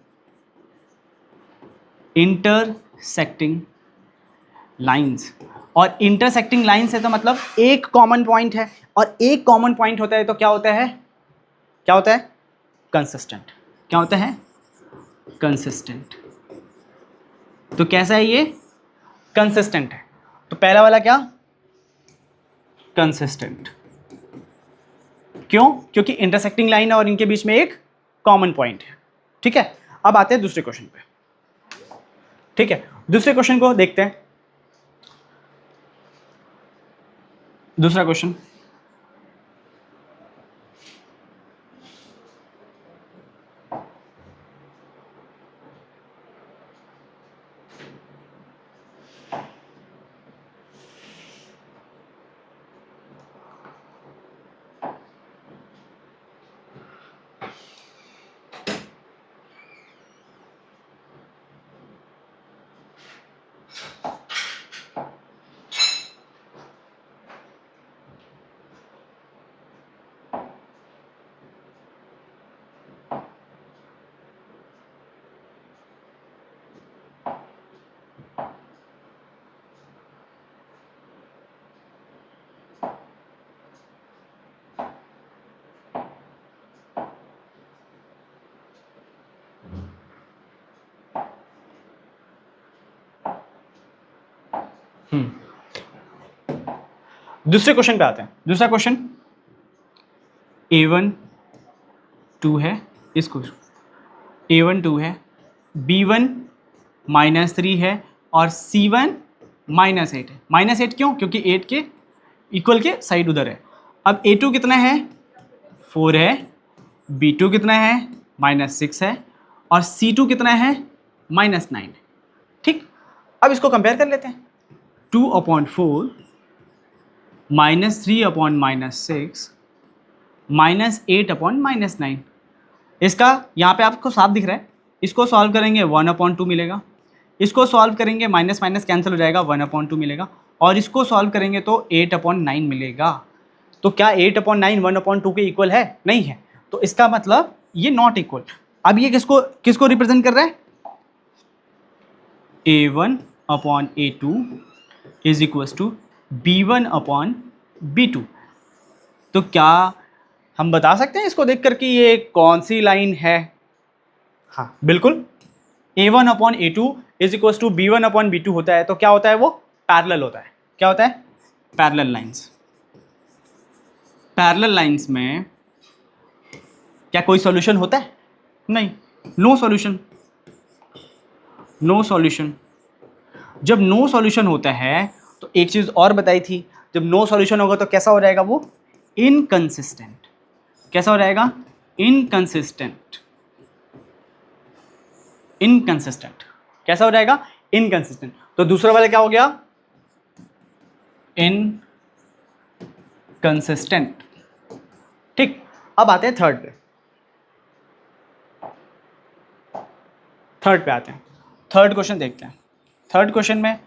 [SPEAKER 1] इंटरसेक्टिंग लाइंस। और इंटरसेक्टिंग लाइंस है तो मतलब एक कॉमन पॉइंट है, और एक कॉमन पॉइंट होता है तो क्या होता है, क्या होता है, कंसिस्टेंट। क्या होता है, कंसिस्टेंट। तो कैसा है ये, कंसिस्टेंट है। तो पहला वाला क्या, कंसिस्टेंट। क्यों, क्योंकि इंटरसेक्टिंग लाइन है और इनके बीच में एक कॉमन पॉइंट है। ठीक है, अब आते हैं दूसरे क्वेश्चन पे। ठीक है, दूसरे क्वेश्चन को देखते हैं। दूसरा क्वेश्चन, दूसरे क्वेश्चन पे आते हैं। दूसरा क्वेश्चन, A1 2 है, इसको A1 2 है, B1 -3 है और C1 -8 है। -8 क्यों, क्योंकि 8 के इक्वल के साइड उधर है। अब A2 कितना है, 4 है, B2 कितना है, -6 है, और C2 कितना है, -9 है। ठीक, अब इसको कंपेयर कर लेते हैं। 2 अपॉन 4 -3 अपॉन -6 -8 अपॉन -9। इसका यहाँ पे आपको साफ दिख रहा है, इसको सॉल्व करेंगे 1 अपॉन 2 मिलेगा, इसको सॉल्व करेंगे माइनस माइनस कैंसिल हो जाएगा, 1 अपॉन 2 मिलेगा, और इसको सॉल्व करेंगे तो 8 अपॉन 9 मिलेगा। तो क्या 8 अपॉन 9 1 अपॉन 2 के इक्वल है, नहीं है, तो इसका मतलब ये नॉट इक्वल। अब ये किसको किसको रिप्रेजेंट कर रहा है, A1 upon A2 is equals to B1 upon B2। तो क्या हम बता सकते हैं इसको देख कर कि ये कौन सी लाइन है? हाँ बिल्कुल, A1 upon A2 is equals to B1 upon B2 होता है तो क्या होता है? वो पैरेलल होता है। क्या होता है? Parallel lines. पैरेलल लाइंस में क्या कोई सॉल्यूशन होता है? नहीं, नो सॉल्यूशन। No solution. जब नो सॉल्यूशन होता है तो एक चीज और बताई थी, जब नो सॉल्यूशन होगा तो कैसा हो जाएगा? वो इनकंसिस्टेंट। कैसा हो जाएगा? इनकंसिस्टेंट। इनकंसिस्टेंट। कैसा हो जाएगा? इनकंसिस्टेंट। तो दूसरा वाला क्या हो गया? इनकंसिस्टेंट। ठीक, अब आते हैं थर्ड पे। थर्ड पे आते हैं। थर्ड क्वेश्चन देखते हैं। थर्ड क्वेश्चन में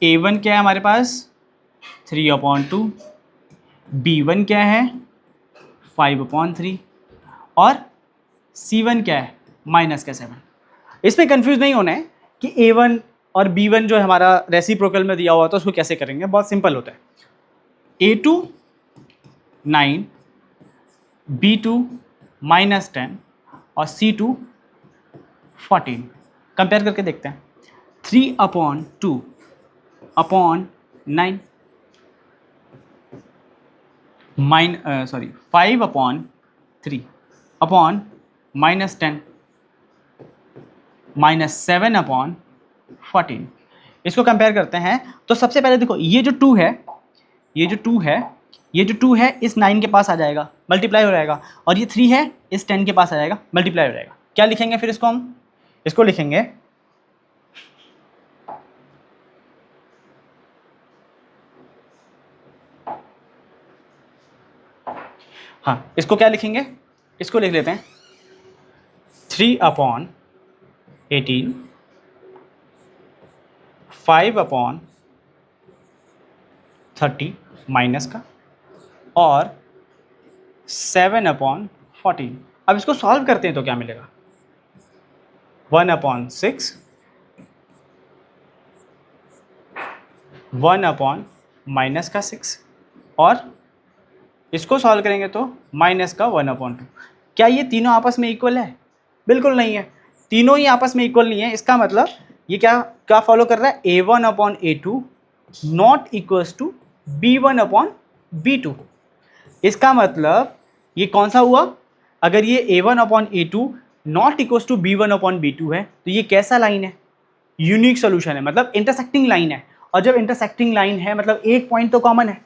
[SPEAKER 1] A1 क्या है हमारे पास? 3/2। B1 क्या है? 5/3। और C1 क्या है? -7। इसमें कंफ्यूज नहीं होना है कि A1 और B1 जो हमारा रेसिप्रोकल में दिया हुआ था उसको कैसे करेंगे। बहुत सिंपल होता है। A2 9, B2 -10 और C2 14। कंपेयर करके देखते हैं। 3/2 अपॉन 9 5/3 अपॉन -10 -7/14। इसको कंपेयर करते हैं तो सबसे पहले देखो ये जो 2 है, ये जो 2 है, ये जो 2 है इस 9 के पास आ जाएगा, मल्टीप्लाई हो जाएगा। और ये 3 है इस 10 के पास आ जाएगा, मल्टीप्लाई हो जाएगा। क्या लिखेंगे फिर इसको हम? इसको लिखेंगे हाँ, इसको क्या लिखेंगे? इसको लिख लेते हैं 3/18 5/30 माइनस का और 7/14। अब इसको सॉल्व करते हैं तो क्या मिलेगा? 1/6 1/-6 और इसको सॉल्व करेंगे तो -1/2। क्या ये तीनों आपस में इक्वल है? बिल्कुल नहीं है, तीनों ही आपस में इक्वल नहीं है। इसका मतलब ये क्या क्या फॉलो कर रहा है? A1/A2 not equals to B1/B2। इसका मतलब ये कौन सा हुआ? अगर ये A1/A2 not equals to B1/B2 है तो ये कैसा लाइन है? यूनिक सोल्यूशन है, मतलब इंटरसेक्टिंग लाइन है। और जब इंटरसेक्टिंग लाइन है मतलब एक पॉइंट तो कॉमन है,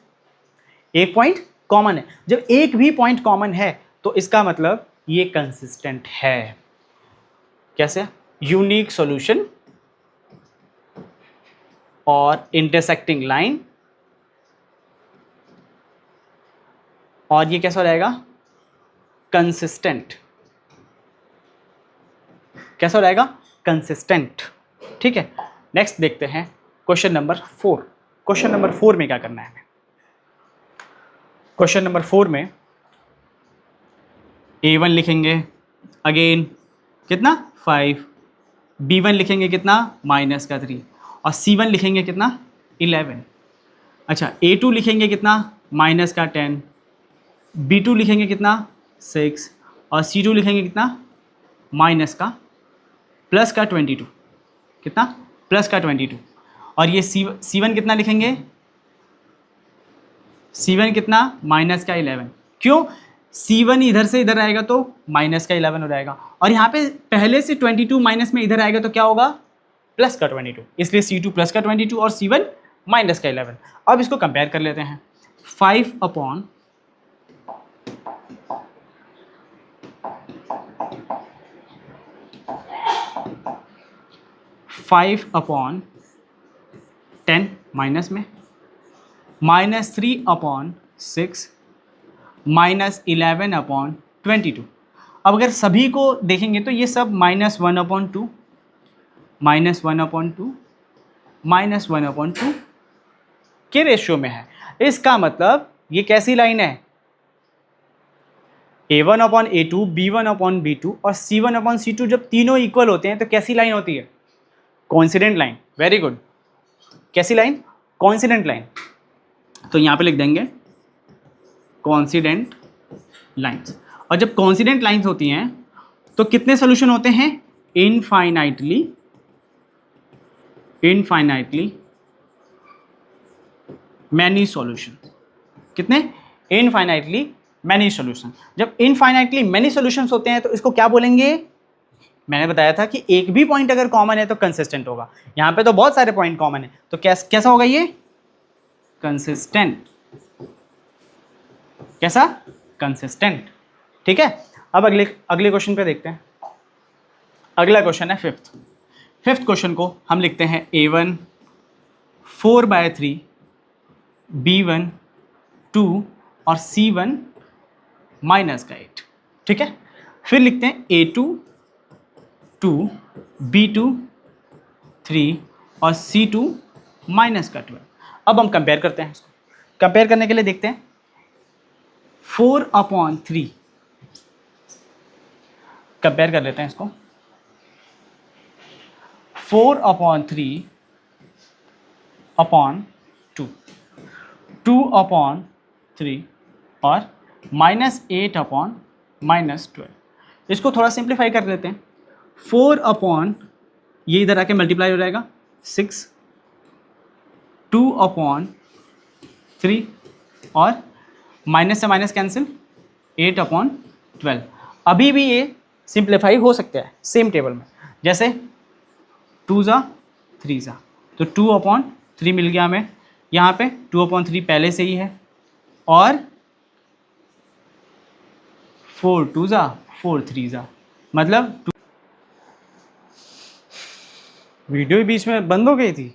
[SPEAKER 1] एक पॉइंट कॉमन है। जब एक भी पॉइंट कॉमन है तो इसका मतलब ये कंसिस्टेंट है। कैसे? यूनिक सॉल्यूशन और इंटरसेक्टिंग लाइन, और ये कैसा हो जाएगा? कंसिस्टेंट। कैसा हो जाएगा? कंसिस्टेंट। ठीक है, नेक्स्ट देखते हैं क्वेश्चन नंबर 4। क्वेश्चन नंबर 4 में क्या करना है हमें? क्वेश्चन नंबर 4 में A1 लिखेंगे अगेन कितना? 5। B1 लिखेंगे कितना? -3 और C1 लिखेंगे कितना? 11। अच्छा, A2 लिखेंगे कितना? -10। B2 लिखेंगे कितना? 6 और C2 लिखेंगे कितना? +22। कितना? +22। और ये C1 कितना लिखेंगे? C1 कितना? -11। क्यों? C1 इधर से इधर आएगा तो -11 हो जाएगा, और यहाँ पे पहले से 22 माइनस में इधर आएगा तो क्या होगा? +22। इसलिए C2 +22 और C1 -11। अब इसको कंपेयर कर लेते हैं। 5/10 माइनस में -3/6 -11/22। अब अगर सभी को देखेंगे तो ये सब -1/2 -1/2 -1/2 के रेशियो में है। इसका मतलब ये कैसी लाइन है? A1/A2 B1/B2 और C1/C2 जब तीनों इक्वल होते हैं तो कैसी लाइन होती है? Coincident line, very good. कैसी लाइन? Coincident line. तो यहाँ पे लिख देंगे कोइंसिडेंट लाइंस। और जब कोइंसिडेंट लाइंस होती हैं तो कितने सोल्यूशन होते हैं? Infinitely many solution. कितने? Infinitely many solution. जब इनफाइनाइटली मैनी सॉल्यूशंस होते हैं तो इसको क्या बोलेंगे? मैंने बताया था कि एक भी पॉइंट अगर कॉमन है तो कंसिस्टेंट होगा। यहाँ पे तो बहुत सारे पॉइंट कॉमन है, तो कैसा होगा ये? कंसिस्टेंट। कैसा? कंसिस्टेंट। ठीक है। अब अगले क्वेश्चन पे देखते हैं। अगला क्वेश्चन है फिफ्थ क्वेश्चन को हम लिखते हैं A1 4/3, B1 2 और C1 -8। ठीक है। फिर लिखते हैं A2 2, B2 3 और C2 -12। अब हम कंपेयर करते हैं इसको। कंपेयर करने के लिए देखते हैं 4/3 कंपेयर कर लेते हैं इसको। 4/3/2, 2/3 और -8/12। इसको थोड़ा सिंप्लीफाई कर लेते हैं। 4 ये इधर आके मल्टीप्लाई हो जाएगा 6, 2/3 और माइनस से माइनस कैंसिल 8/12। अभी भी ये सिंप्लीफाई हो सकता है सेम टेबल में, जैसे 2 ज़ा 3 ज़ा, तो 2/3 मिल गया हमें। यहाँ पे 2/3 पहले से ही है और 4 2 ज़ा 4 3 ज़ा, मतलब वीडियो ही बीच में बंद हो गई थी।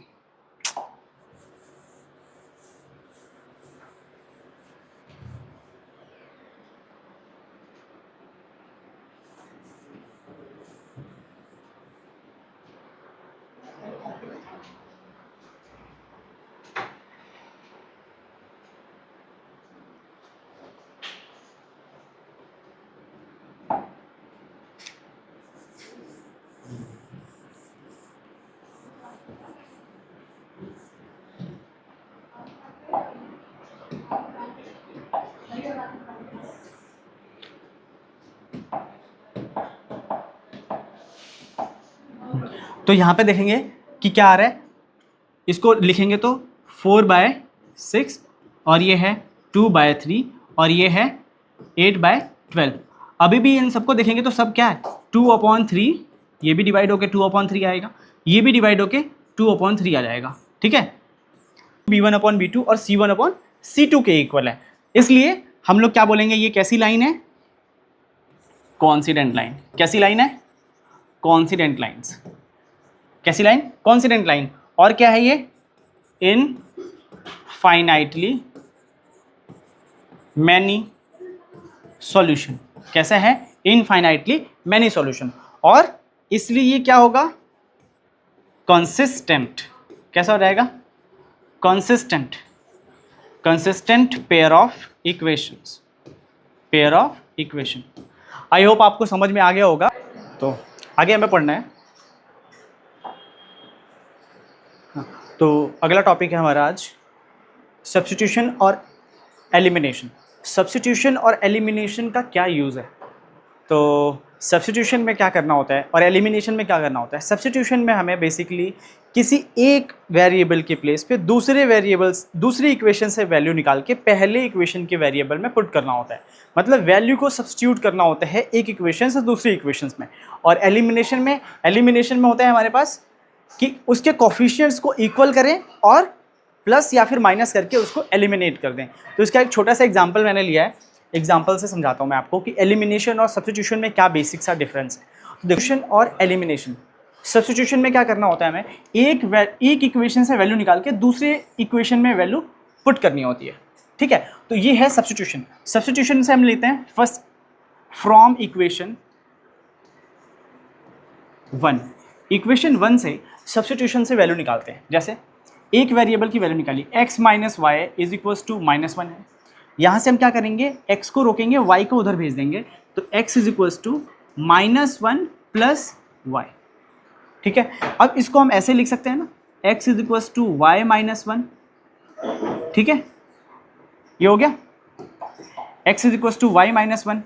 [SPEAKER 1] तो यहाँ पे देखेंगे कि क्या आ रहा है। इसको लिखेंगे तो 4/6 और ये है 2/3 और ये है 8/12। अभी भी इन सबको देखेंगे तो सब क्या है? 2/3। ये भी डिवाइड होके 2/3 आएगा, ये भी डिवाइड होके 2/3 आ जाएगा। ठीक है। B1/B2 और C1/C2 के इक्वल है, इसलिए हम लोग क्या बोलेंगे? ये कैसी लाइन है? Coincident line. कैसी लाइन है? Coincident lines. कैसी लाइन? Coincident line. और क्या है ये? Infinitely many solution. कैसा है? Infinitely many solution. और इसलिए ये क्या होगा? कंसिस्टेंट। कैसा हो जाएगा? Consistent. Consistent pair of equations. Pair of equation. I hope आपको समझ में आ गया होगा। तो आगे हमें पढ़ना है। तो अगला टॉपिक है हमारा आज सब्स्टिट्यूशन और एलिमिनेशन। सब्स्टिट्यूशन और एलिमिनेशन का क्या यूज़ है? तो सब्स्टिट्यूशन में क्या करना होता है और एलिमिनेशन में क्या करना होता है? सब्स्टिट्यूशन में हमें बेसिकली किसी एक वेरिएबल के प्लेस पे दूसरी इक्वेशन से वैल्यू निकाल के पहले इक्वेशन के वेरिएबल में पुट करना होता है। मतलब वैल्यू को सब्स्टिट्यूट करना होता है एक इक्वेशन से दूसरी इक्वेशंस में। और एलिमिनेशन में होता है हमारे पास कि उसके कोफिशिएंट्स को इक्वल करें और प्लस या फिर माइनस करके उसको एलिमिनेट कर दें। तो इसका एक छोटा सा एग्जांपल मैंने लिया है, एग्जांपल से समझाता हूँ मैं आपको कि एलिमिनेशन और सब्स्टिट्यूशन में क्या बेसिक सा डिफरेंस है। सब्स्टिट्यूशन और एलिमिनेशन। सब्स्टिट्यूशन में क्या करना होता है? हमें एक इक्वेशन से वैल्यू निकाल के दूसरे इक्वेशन में वैल्यू पुट करनी होती है। ठीक है। तो ये है सब्स्टिट्यूशन। सब्स्टिट्यूशन से हम लेते हैं फर्स्ट फ्रॉम इक्वेशन 1। इक्वेशन 1 से सब्स्टिट्यूशन से वैल्यू निकालते हैं। जैसे एक वेरिएबल की वैल्यू निकाली x - y = -1 है। यहाँ से हम क्या करेंगे? x को रोकेंगे, y को उधर भेज देंगे, तो x = -1 + y। ठीक है, अब इसको हम ऐसे लिख सकते हैं ना, x is equal to y minus one. ठीक है, ये हो गया, x is equal to y minus one.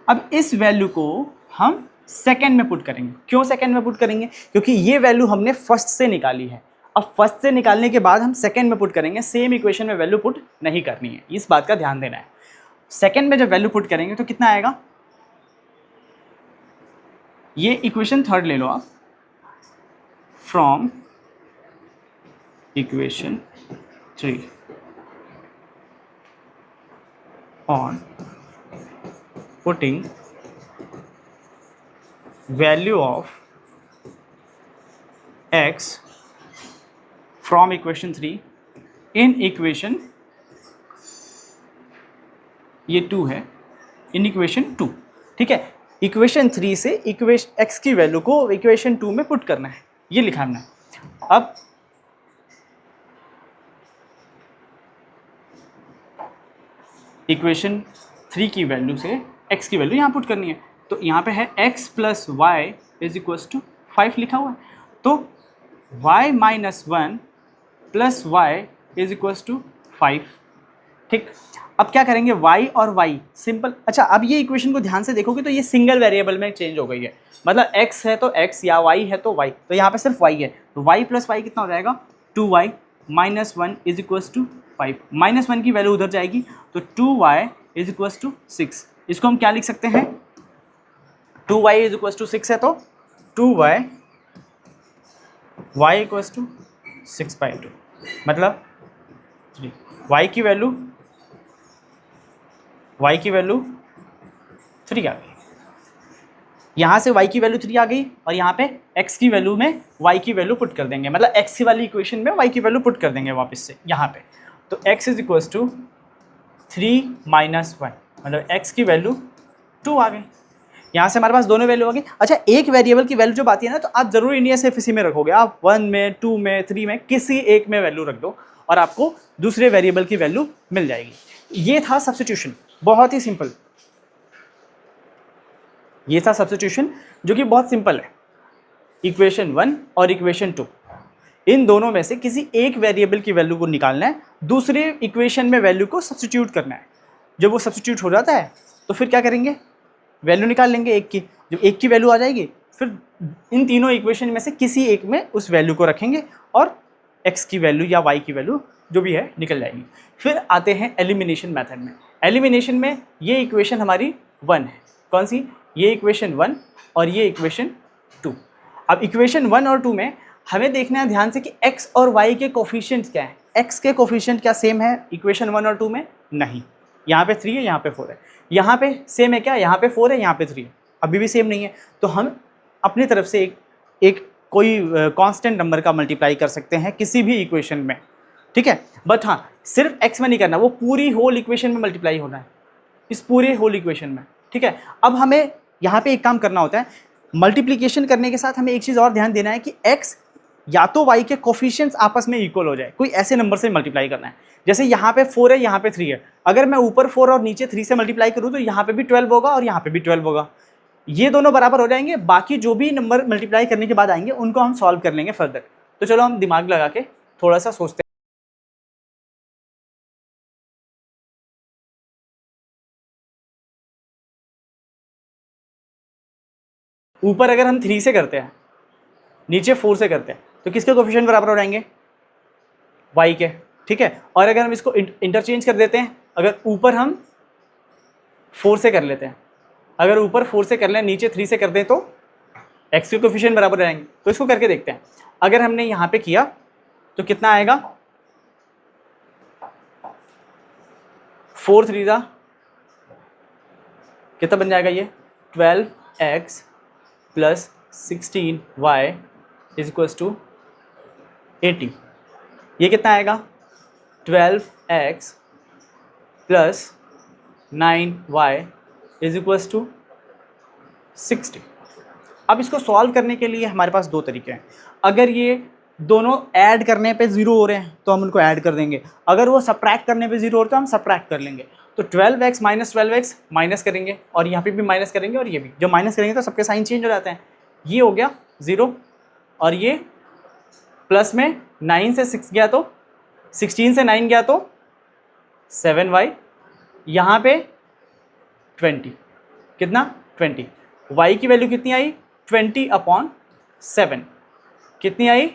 [SPEAKER 1] अब इस वैल्यू को हम सेकेंड में पुट करेंगे। क्यों सेकेंड में पुट करेंगे? क्योंकि ये वैल्यू हमने फर्स्ट से निकाली है। अब फर्स्ट से निकालने के बाद हम सेकेंड में पुट करेंगे, सेम इक्वेशन में वैल्यू पुट नहीं करनी है, इस बात का ध्यान देना है। सेकेंड में जब वैल्यू पुट करेंगे तो कितना आएगा, ये इक्वेशन थर्ड ले लो आप, from equation 3 on putting value of x from equation 3 in equation, ये 2 है, in equation 2। ठीक है, इक्वेशन 3 से इक्वेशन x की वैल्यू को इक्वेशन 2 में पुट करना है, ये लिखा हमने। अब इक्वेशन 3 की वैल्यू से x की वैल्यू यहाँ पुट करनी है, तो यहाँ पे है x plus y is equals to 5 लिखा हुआ है, तो y minus one plus y is equals to 5। ठीक, अब क्या करेंगे, y और y सिंपल। अच्छा, अब ये इक्वेशन को ध्यान से देखोगे तो ये सिंगल वेरिएबल में चेंज हो गई है, मतलब x है तो x या y है तो y, तो यहाँ पे सिर्फ y है, तो y प्लस वाई कितना हो जाएगा, 2y minus one is equals to 5। Minus one की वैल्यू उधर जाएगी तो 2y इज इक्वल्स टू 6। इसको हम क्या लिख सकते हैं, 2y इज इक्वल्स टू 6 है तो 2y y इक्वल्स टू 6/2, मतलब 3। y की वैल्यू 3 आ गई, यहाँ से y की वैल्यू 3 आ गई और यहाँ पे x की वैल्यू में y की वैल्यू पुट कर देंगे, मतलब x वाली इक्वेशन में y की वैल्यू पुट कर देंगे वापस से यहाँ पे, तो x is equals to 3 minus one, मतलब x की वैल्यू 2 आ गई। यहाँ से हमारे पास दोनों वैल्यू आ गई। अच्छा, एक वेरिएबल की वैल्यू जब आती है ना, तो आप जरूरी नहीं है सिर्फ इसी में रखोगे, आप 1 में 2 में 3 में किसी एक में वैल्यू रख दो और आपको दूसरे वेरिएबल की वैल्यू मिल जाएगी। ये था सब्स्टिट्यूशन, बहुत ही सिंपल, ये था सब्स्टिट्यूशन जो कि बहुत सिंपल है। इक्वेशन 1 और इक्वेशन 2, इन दोनों में से किसी एक वेरिएबल की वैल्यू को निकालना है, दूसरे इक्वेशन में वैल्यू को सब्स्टिट्यूट करना है। जब वो सब्स्टिट्यूट हो जाता है तो फिर क्या करेंगे, वैल्यू निकाल लेंगे एक की, जब एक की वैल्यू आ जाएगी फिर इन तीनों इक्वेशन में से किसी एक में उस वैल्यू को रखेंगे और x की वैल्यू या y की वैल्यू जो भी है निकल जाएगी। फिर आते हैं एलिमिनेशन मेथड में। एलिमिनेशन में ये इक्वेशन हमारी 1 है, कौन सी, ये इक्वेशन 1 और ये इक्वेशन 2। अब इक्वेशन 1 और 2 में हमें देखना है ध्यान से कि x और y के कोफिशिएंट्स क्या हैं। x के कोफिशिएंट क्या सेम है इक्वेशन 1 और 2 में? नहीं, यहाँ पे 3 है, यहाँ पे 4 है। यहाँ पे सेम है क्या, यहाँ पे 4 है, यहाँ पे 3 है, अभी भी सेम नहीं है। तो हम अपनी तरफ से एक कोई कांस्टेंट नंबर का मल्टीप्लाई कर सकते हैं किसी भी इक्वेशन में, ठीक है। बट हाँ, सिर्फ x में नहीं करना, वो पूरी होल इक्वेशन में मल्टीप्लाई होना है, इस पूरे होल इक्वेशन में, ठीक है। अब हमें यहाँ पे एक काम करना होता है, मल्टीप्लिकेशन करने के साथ हमें एक चीज़ और ध्यान देना है कि x या तो y के कोफिशिएंट्स आपस में इक्वल हो जाए, कोई ऐसे नंबर से मल्टीप्लाई करना है। जैसे यहाँ पे 4 है, यहाँ पे 3 है, अगर मैं ऊपर 4 और नीचे 3 से मल्टीप्लाई करूँ तो यहाँ पे भी 12 होगा और यहाँ पे भी 12 होगा, ये दोनों बराबर हो जाएंगे। बाकी जो भी नंबर मल्टीप्लाई करने के बाद आएंगे उनको हम सॉल्व कर लेंगे फर्दर। तो चलो हम दिमाग लगा के थोड़ा सा सोचते हैं। ऊपर अगर हम 3 से करते हैं, नीचे 4 से करते हैं, तो किसके कोफिशिएंट बराबर हो जाएंगे? y के, ठीक है। और अगर हम इसको इंटरचेंज कर देते हैं, अगर ऊपर हम 4 से कर लेते हैं, अगर ऊपर 4 से कर लें, नीचे 3 से कर दें, तो x के कोफिशिएंट बराबर हो जाएंगे। तो इसको करके देखते हैं। अगर हमने यहाँ पे किया तो कितना आएगा? 4 3 कितना बन जाएगा ये? 12x plus 16y is equals to 80। ये कितना आएगा? 12x plus 9y is equals to 60। अब इसको सॉल्व करने के लिए हमारे पास दो तरीके हैं। अगर ये दोनों ऐड करने पे 0 हो रहे हैं तो हम उनको ऐड कर देंगे, अगर वो सब्ट्रैक्ट करने पे 0 हो रहे हैं तो हम सब्ट्रैक्ट कर लेंगे। तो 12x माइनस 12x माइनस करेंगे और यहाँ पे भी माइनस करेंगे, और ये भी जब माइनस करेंगे तो सबके साइन चेंज हो जाते हैं। ये हो गया 0, और ये प्लस में 9 से 6 गया तो 16 से 9 गया तो 7y, यहाँ पे 20, कितना 20, y की वैल्यू कितनी आई 20/7, कितनी आई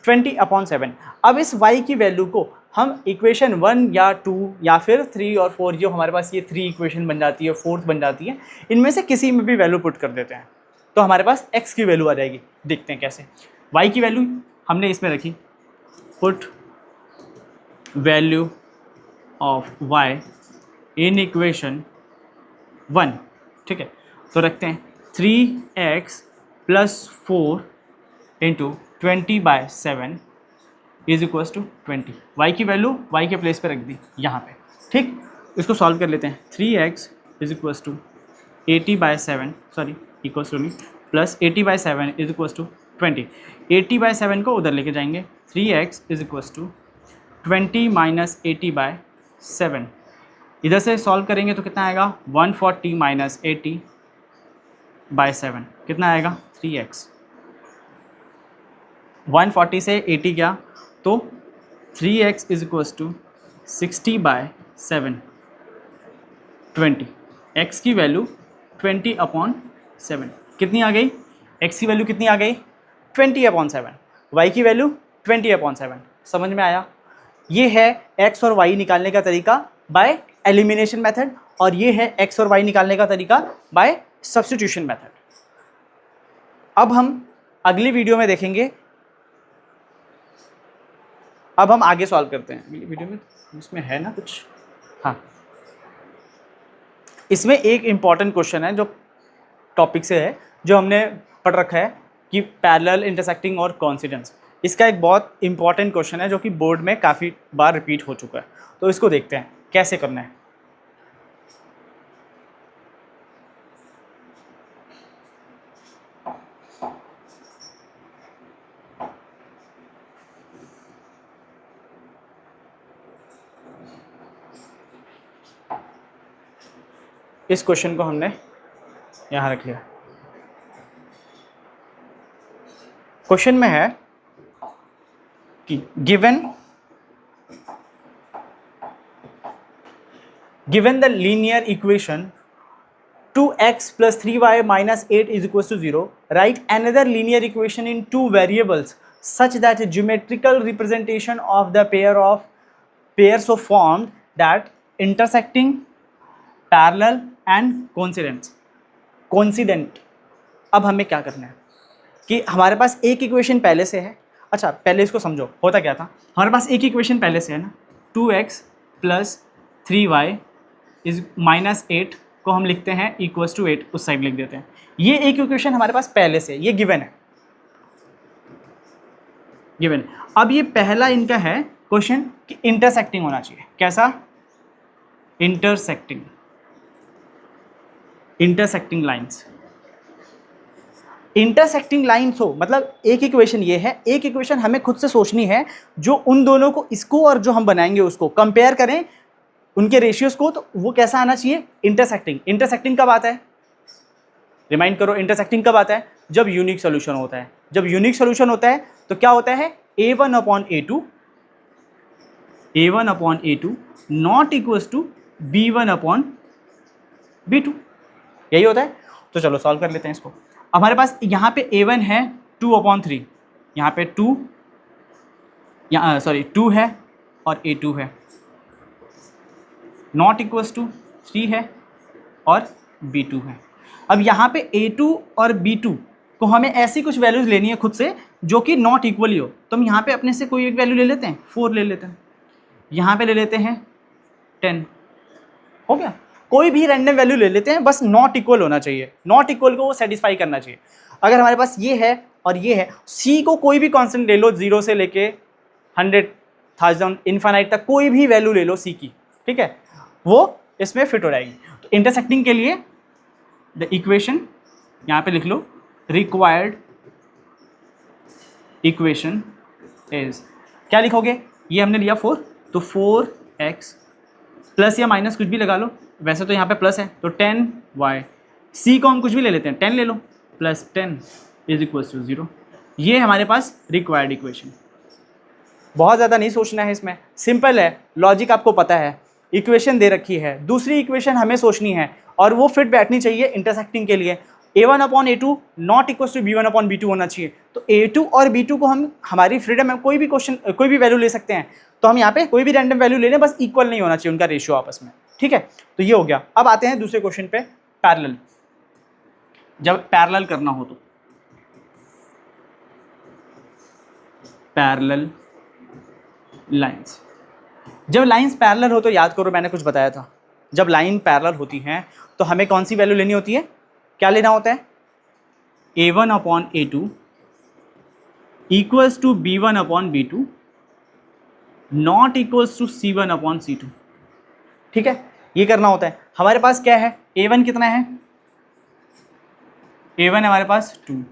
[SPEAKER 1] 20/7। अब इस y की वैल्यू को हम इक्वेशन 1 या 2 या फिर 3 और 4, जो हमारे पास ये 3 इक्वेशन बन जाती है, 4th बन जाती है, इनमें से किसी में भी वैल्यू पुट कर देते हैं तो हमारे पास x की वैल्यू आ जाएगी। देखते हैं कैसे। y की वैल्यू हमने इसमें रखी, put value of y in equation 1, ठीक है। तो रखते हैं 3x + 4 × 20/7 is equals to 20। y की वैल्यू y के प्लेस पे रख दी यहाँ पे, ठीक। इसको सॉल्व कर लेते हैं। 3x is equals to 80/7, sorry equals to नहीं, प्लस 80/7 इज इक्वल्स टू 20। 80/7 को उधर लेके जाएंगे, 3x इज इक्वल्स टू 20 - 80/7, इधर से सॉल्व करेंगे तो कितना आएगा 140 - 80/7, कितना आएगा 3x। 140 से 80 गया तो 3x is equals to 60/7, 20। x की वैल्यू 20/7 कितनी आ गई, x की वैल्यू कितनी आ गई 20/7, y की वैल्यू 20/7। समझ में आया? ये है x और y निकालने का तरीका बाय एलिमिनेशन मेथड, और ये है x और y निकालने का तरीका बाय सब्स्टिट्यूशन मेथड। अब हम अगली वीडियो में देखेंगे, अब हम आगे सॉल्व करते हैं अगली वीडियो में। इसमें है ना कुछ, हाँ, इसमें एक इम्पॉर्टेंट क्वेश्चन है जो टॉपिक से है, जो हमने पढ़ रखा है कि पैरेलल, इंटरसेक्टिंग और कोइंसिडेंस। इसका एक बहुत इंपॉर्टेंट क्वेश्चन है जो कि बोर्ड में काफ़ी बार रिपीट हो चुका है, तो इसको देखते हैं कैसे करना है। इस क्वेश्चन को हमने यहाँ रख लिया। क्वेश्चन में है कि given the linear equation 2x + 3y - 8 is equals to 0, write another linear equation in 2 variables such that a geometrical representation of the pairs so formed that intersecting, parallel and coincident। अब हमें क्या करना है कि हमारे पास एक इक्वेशन पहले से है। अच्छा, पहले इसको समझो, होता क्या था, हमारे पास एक इक्वेशन पहले से है ना, 2x + 3y - 8 को हम लिखते हैं इक्वल्स टू 8, उस साइड लिख देते हैं। ये एक इक्वेशन हमारे पास पहले से, ये गिवन है, गिवन। अब ये पहला इनका है क्वेश्चन कि इंटरसेक्टिंग होना चाहिए। कैसा? Intersecting lines. इंटरसेक्टिंग लाइंस हो मतलब एक इक्वेशन ये है, एक इक्वेशन हमें खुद से सोचनी है जो उन दोनों को, इसको और जो हम बनाएंगे उसको कंपेयर करें, उनके रेशियोज को, तो वो कैसा आना चाहिए इंटरसेक्टिंग। इंटरसेक्टिंग कब आता है, रिमाइंड करो, इंटरसेक्टिंग कब आता है? जब यूनिक सोल्यूशन होता है। जब यूनिक सोल्यूशन होता है तो क्या होता है, a1/a2 not equals to b1/b2, यही होता है। तो चलो सॉल्व कर लेते हैं इसको। हमारे पास यहाँ पे a1 है 2/3, यहाँ पे 2 है और a2 है, नॉट इक्वल्स टू 3 है और b2 है। अब यहाँ पे a2 और b2 को हमें ऐसी कुछ वैल्यूज लेनी है खुद से जो कि नॉट इक्वली हो, तो हम यहाँ पे अपने से कोई एक वैल्यू ले लेते हैं, 4 ले लेते हैं, यहाँ पे ले लेते हैं 10, हो गया। कोई भी रैंडम वैल्यू ले लेते हैं, बस नॉट इक्वल होना चाहिए, नॉट इक्वल को वो सेटिस्फाई करना चाहिए। अगर हमारे पास ये है और ये है, c को कोई भी कांस्टेंट ले लो, 0 से लेके 100,000 इनफाइनाइट तक कोई भी वैल्यू ले लो c की, ठीक है, वो इसमें फिट हो जाएगी। तो इंटरसेक्टिंग के लिए द इक्वेशन यहाँ पे लिख लो, रिक्वायर्ड इक्वेशन इज, क्या लिखोगे, ये हमने लिया 4, तो 4x प्लस या माइनस कुछ भी लगा लो, वैसे तो यहाँ पे प्लस है तो 10y, c को हम कुछ भी ले लेते हैं, 10 ले लो, प्लस 10 इज इक्वल्स टू 0। ये हमारे पास रिक्वायर्ड इक्वेशन। बहुत ज़्यादा नहीं सोचना है इसमें, सिंपल है, लॉजिक आपको पता है। इक्वेशन दे रखी है, दूसरी इक्वेशन हमें सोचनी है और वो फिट बैठनी चाहिए इंटरसेक्टिंग के लिए। a1/a2 not equal to b1/b2 होना चाहिए। तो a2 और b2 को हम, हमारी फ्रीडम है, कोई भी क्वेश्चन कोई भी वैल्यू ले सकते हैं, तो हम यहाँ पे कोई भी रैंडम वैल्यू ले लें, बस इक्वल नहीं होना चाहिए उनका रेशियो आपस में, ठीक है। तो ये हो गया। अब आते हैं दूसरे क्वेश्चन पे, पैरेलल। जब पैरेलल करना हो तो पैरेलल लाइंस, जब लाइंस पैरेलल हो तो याद करो मैंने कुछ बताया था, जब लाइन पैरेलल होती हैं तो हमें कौन सी वैल्यू लेनी होती है, क्या लेना होता है, a1/a2 equals to b1/b2 not equals to c1/c2, ठीक है। ये करना होता है। हमारे पास क्या है, a1 कितना है, a1 हमारे पास 2,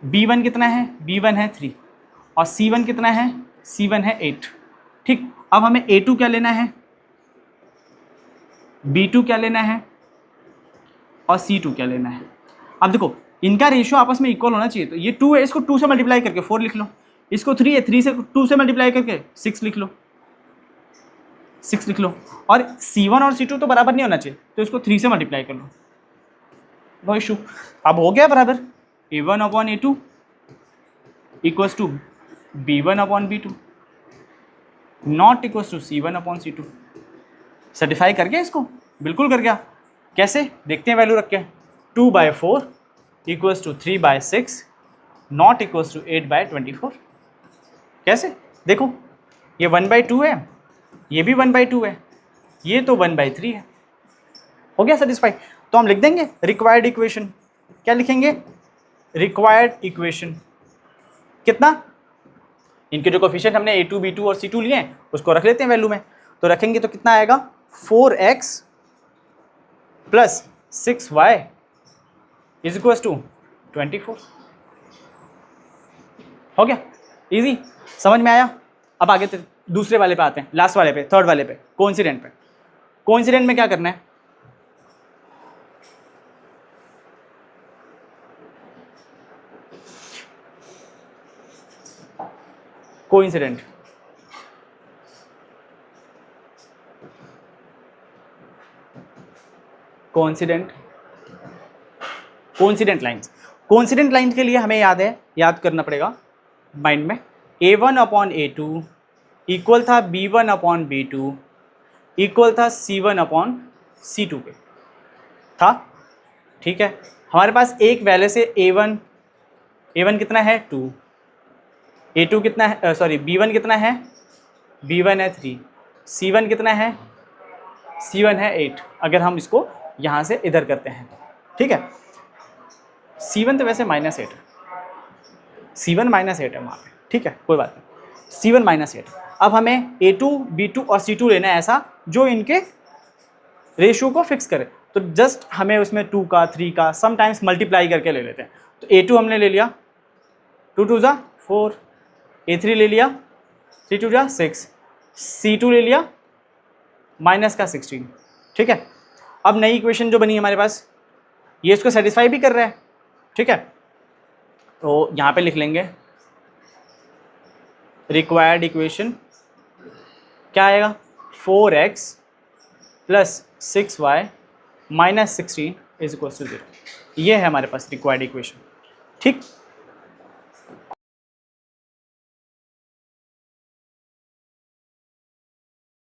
[SPEAKER 1] b1 कितना है, b1 है 3 और c1 कितना है, c1 है 8, ठीक। अब हमें a2 क्या लेना है, b2 क्या लेना है और c2 क्या लेना है। अब देखो इनका रेशियो आपस में इक्वल होना चाहिए, तो ये 2 है, इसको 2 से मल्टीप्लाई करके 4 लिख लो, इसको 3 है, 3 से 2 से मल्टीप्लाई करके 6 लिख लो, 6 लिख लो। और c1 और c2 तो बराबर नहीं होना चाहिए, तो इसको 3 से मल्टीप्लाई कर लो, नो इशू। अब हो गया बराबर, a1/a2 equals to b1/b2 not equals to c1/c2। Certify कर गया इसको, बिल्कुल कर गया। कैसे देखते हैं, वैल्यू रख के 2/4 equals to 3/6 not equals to 8/24। कैसे देखो, ये 1/2 है, ये भी 1/2 है, ये तो 1/3 है, हो गया सेटिस्फाई। तो हम लिख देंगे रिक्वायर्ड इक्वेशन, क्या लिखेंगे, रिक्वायर्ड इक्वेशन कितना, इनके जो कोफिशिएंट हमने a2 b2 और c2 लिए हैं उसको रख लेते हैं वैल्यू में, तो रखेंगे तो कितना आएगा, 4x plus 6y is equal to 24। हो गया, इजी, समझ में आया। अब आगे दूसरे वाले पे आते हैं, लास्ट वाले पे, थर्ड वाले पे, कोइंसिडेंट पे। कोइंसिडेंट में क्या करना है, coincident, coincident, coincident lines. Coincident line के लिए हमें याद करना पड़ेगा माइंड में, a1/a2 इक्वल था b1/b2 इक्वल था c1/c2 के था, ठीक है। हमारे पास एक वैल्यू से a1 कितना है 2, a2 कितना है, सॉरी b1 कितना है, b1 है 3, c1 कितना है, c1 है 8। अगर हम इसको यहाँ से इधर करते हैं, ठीक है, c1 तो वैसे -8 है, c1 -8 है वहाँ पे, ठीक है, कोई बात नहीं, c1 -8। अब हमें a2 b2 और c2 लेना है ऐसा जो इनके रेशियो को फिक्स करे, तो जस्ट हमें उसमें 2 का 3 का समटाइम्स मल्टीप्लाई करके ले लेते हैं। तो a2 हमने ले लिया, 2 2 जा 4, a3 ले लिया, 3 2 जा 6, c2 ले लिया -16, ठीक है। अब नई इक्वेशन जो बनी हमारे पास, ये इसको सेटिस्फाई भी कर रहा है, ठीक है। तो यहाँ पे लिख लेंगे रिक्वायर्ड इक्वेशन, क्या आएगा, 4x plus 6y minus 16 is equal to 0। ये है हमारे पास रिक्वायर्ड इक्वेशन, ठीक।